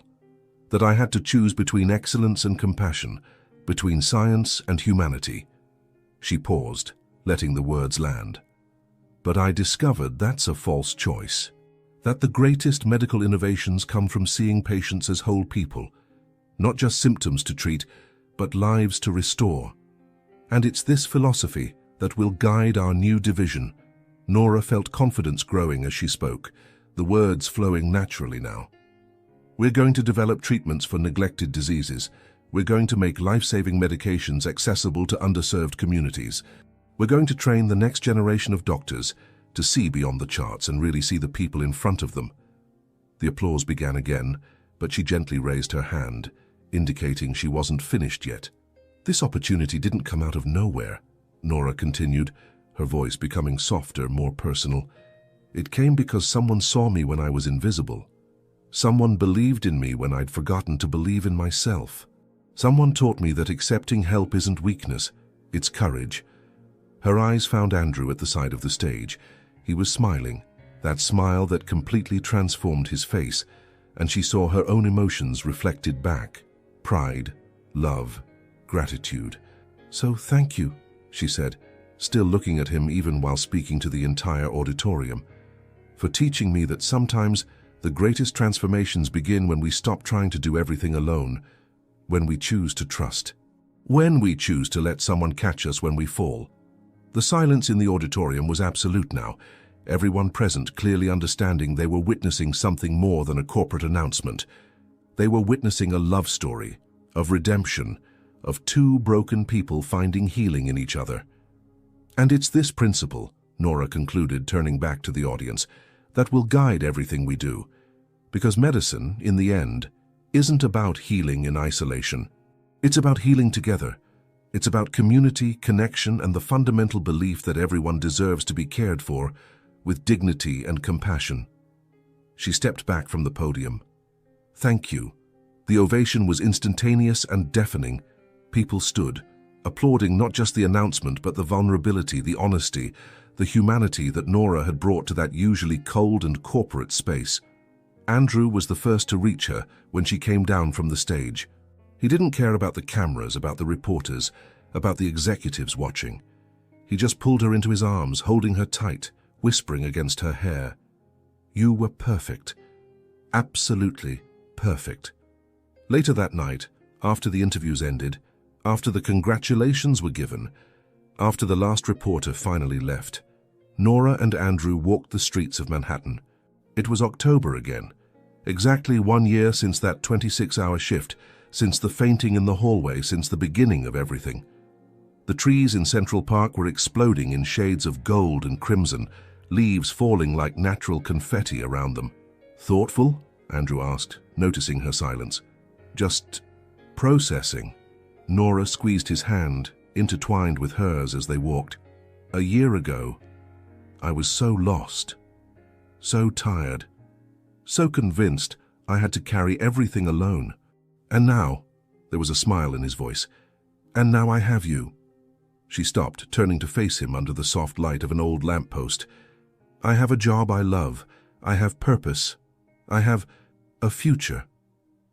that I had to choose between excellence and compassion, between science and humanity. She paused, letting the words land. But I discovered that's a false choice, that the greatest medical innovations come from seeing patients as whole people, not just symptoms to treat, but lives to restore. And it's this philosophy that will guide our new division. Nora felt confidence growing as she spoke, the words flowing naturally now. We're going to develop treatments for neglected diseases. We're going to make life-saving medications accessible to underserved communities. We're going to train the next generation of doctors to see beyond the charts and really see the people in front of them. The applause began again, but she gently raised her hand, indicating she wasn't finished yet. This opportunity didn't come out of nowhere, Nora continued, her voice becoming softer, more personal. It came because someone saw me when I was invisible. Someone believed in me when I'd forgotten to believe in myself. Someone taught me that accepting help isn't weakness, it's courage. Her eyes found Andrew at the side of the stage. He was smiling, that smile that completely transformed his face, and she saw her own emotions reflected back. Pride, love, gratitude. So thank you, she said, still looking at him even while speaking to the entire auditorium, for teaching me that sometimes the greatest transformations begin when we stop trying to do everything alone, when we choose to trust, when we choose to let someone catch us when we fall. The silence in the auditorium was absolute now, everyone present clearly understanding they were witnessing something more than a corporate announcement. They were witnessing a love story, of redemption, of two broken people finding healing in each other. And it's this principle, Nora concluded, turning back to the audience, that will guide everything we do. Because medicine, in the end, isn't about healing in isolation. It's about healing together. It's about community, connection, and the fundamental belief that everyone deserves to be cared for with dignity and compassion. She stepped back from the podium. Thank you. The ovation was instantaneous and deafening. People stood, applauding not just the announcement but the vulnerability, the honesty, the humanity that Nora had brought to that usually cold and corporate space. Andrew was the first to reach her when she came down from the stage. He didn't care about the cameras, about the reporters, about the executives watching. He just pulled her into his arms, holding her tight, whispering against her hair. You were perfect. Absolutely perfect. Later that night, after the interviews ended, after the congratulations were given, after the last reporter finally left, Nora and Andrew walked the streets of Manhattan. It was October again, exactly 1 year since that 26-hour shift, since the fainting in the hallway, since the beginning of everything. The trees in Central Park were exploding in shades of gold and crimson, leaves falling like natural confetti around them. Thoughtful? Andrew asked, noticing her silence. Just processing. Nora squeezed his hand, intertwined with hers as they walked. A year ago, I was so lost, so tired, so convinced I had to carry everything alone. And now, there was a smile in his voice, and now I have you. She stopped, turning to face him under the soft light of an old lamppost. I have a job I love. I have purpose. I have a future.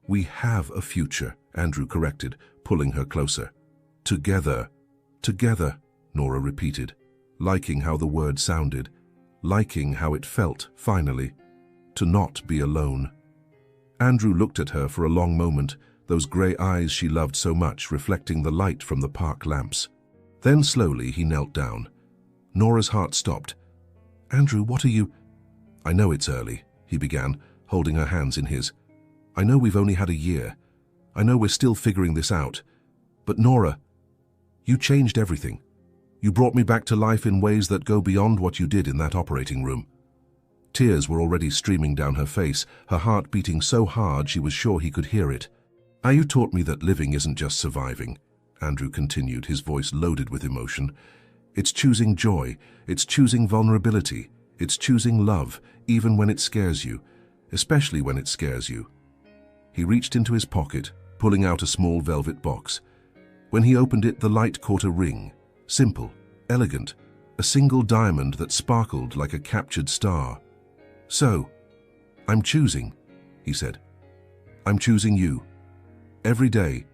We have a future, Andrew corrected, pulling her closer. Together. Together, Nora repeated, liking how the word sounded, liking how it felt, finally, to not be alone. Andrew looked at her for a long moment, those grey eyes she loved so much reflecting the light from the park lamps. Then slowly he knelt down. Nora's heart stopped. Andrew, what are you— I know it's early, he began, holding her hands in his. I know we've only had a year. I know we're still figuring this out. But Nora, you changed everything. You brought me back to life in ways that go beyond what you did in that operating room. Tears were already streaming down her face, her heart beating so hard she was sure he could hear it. You taught me that living isn't just surviving, Andrew continued, his voice loaded with emotion. It's choosing joy, it's choosing vulnerability, it's choosing love, even when it scares you, especially when it scares you. He reached into his pocket, pulling out a small velvet box. When he opened it, the light caught a ring, simple, elegant, a single diamond that sparkled like a captured star. So, I'm choosing, he said. I'm choosing you. Every day,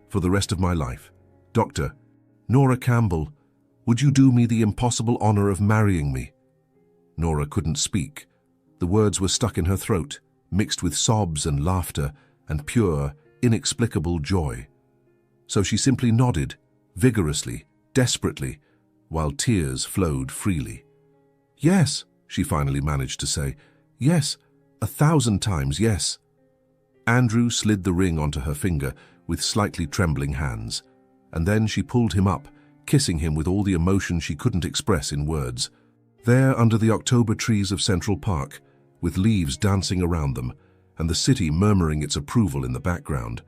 for the rest of my life. Doctor, Nora Campbell, would you do me the impossible honor of marrying me? Nora couldn't speak. The words were stuck in her throat, mixed with sobs and laughter and pure, inexplicable joy. So she simply nodded, vigorously, desperately, while tears flowed freely. Yes, she finally managed to say. Yes, 1,000 times yes. Andrew slid the ring onto her finger with slightly trembling hands, and then she pulled him up, kissing him with all the emotion she couldn't express in words. There, under the October trees of Central Park, with leaves dancing around them, and the city murmuring its approval in the background,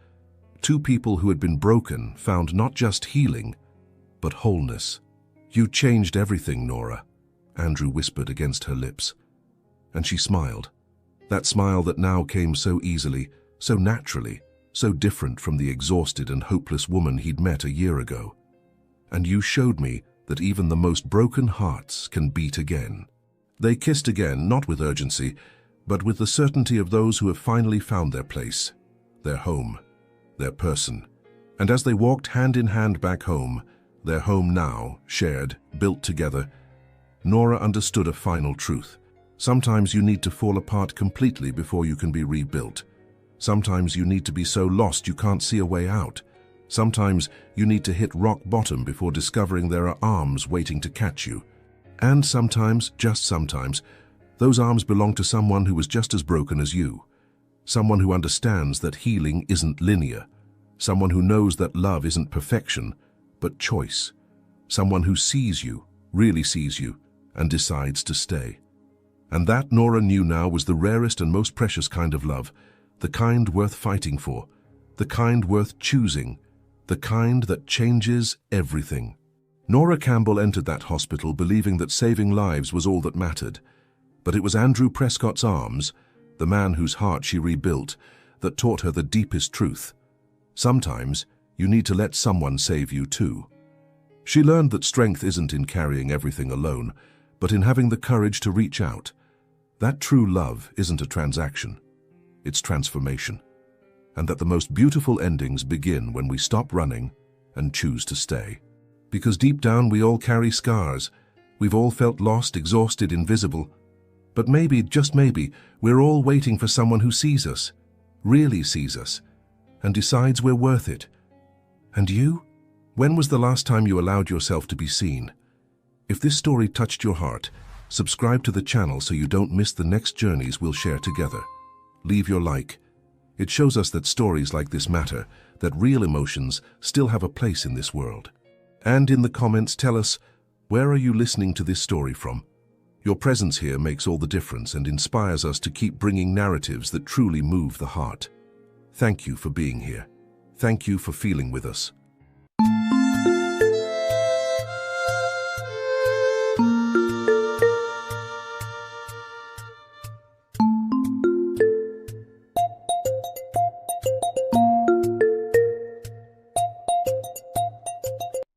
two people who had been broken found not just healing, but wholeness. You changed everything, Nora, Andrew whispered against her lips. And she smiled, that smile that now came so easily, so naturally, so different from the exhausted and hopeless woman he'd met a year ago. And you showed me that even the most broken hearts can beat again. They kissed again, not with urgency, but with the certainty of those who have finally found their place, their home, their person. And as they walked hand in hand back home, their home now, shared, built together, Nora understood a final truth. Sometimes you need to fall apart completely before you can be rebuilt. Sometimes you need to be so lost you can't see a way out. Sometimes you need to hit rock bottom before discovering there are arms waiting to catch you. And sometimes, just sometimes, those arms belong to someone who was just as broken as you. Someone who understands that healing isn't linear. Someone who knows that love isn't perfection, but choice. Someone who sees you, really sees you, and decides to stay. And that, Nora knew now, was the rarest and most precious kind of love, the kind worth fighting for, the kind worth choosing, the kind that changes everything. Nora Campbell entered that hospital believing that saving lives was all that mattered. But it was Andrew Prescott's arms, the man whose heart she rebuilt, that taught her the deepest truth. Sometimes you need to let someone save you too. She learned that strength isn't in carrying everything alone, but in having the courage to reach out. That true love isn't a transaction, it's transformation. And that the most beautiful endings begin when we stop running and choose to stay. Because deep down we all carry scars. We've all felt lost, exhausted, invisible. But maybe, just maybe, we're all waiting for someone who sees us, really sees us, and decides we're worth it. And you? When was the last time you allowed yourself to be seen? If this story touched your heart, subscribe to the channel so you don't miss the next journeys we'll share together. Leave your like. It shows us that stories like this matter, that real emotions still have a place in this world. And in the comments, tell us, where are you listening to this story from? Your presence here makes all the difference and inspires us to keep bringing narratives that truly move the heart. Thank you for being here. Thank you for feeling with us.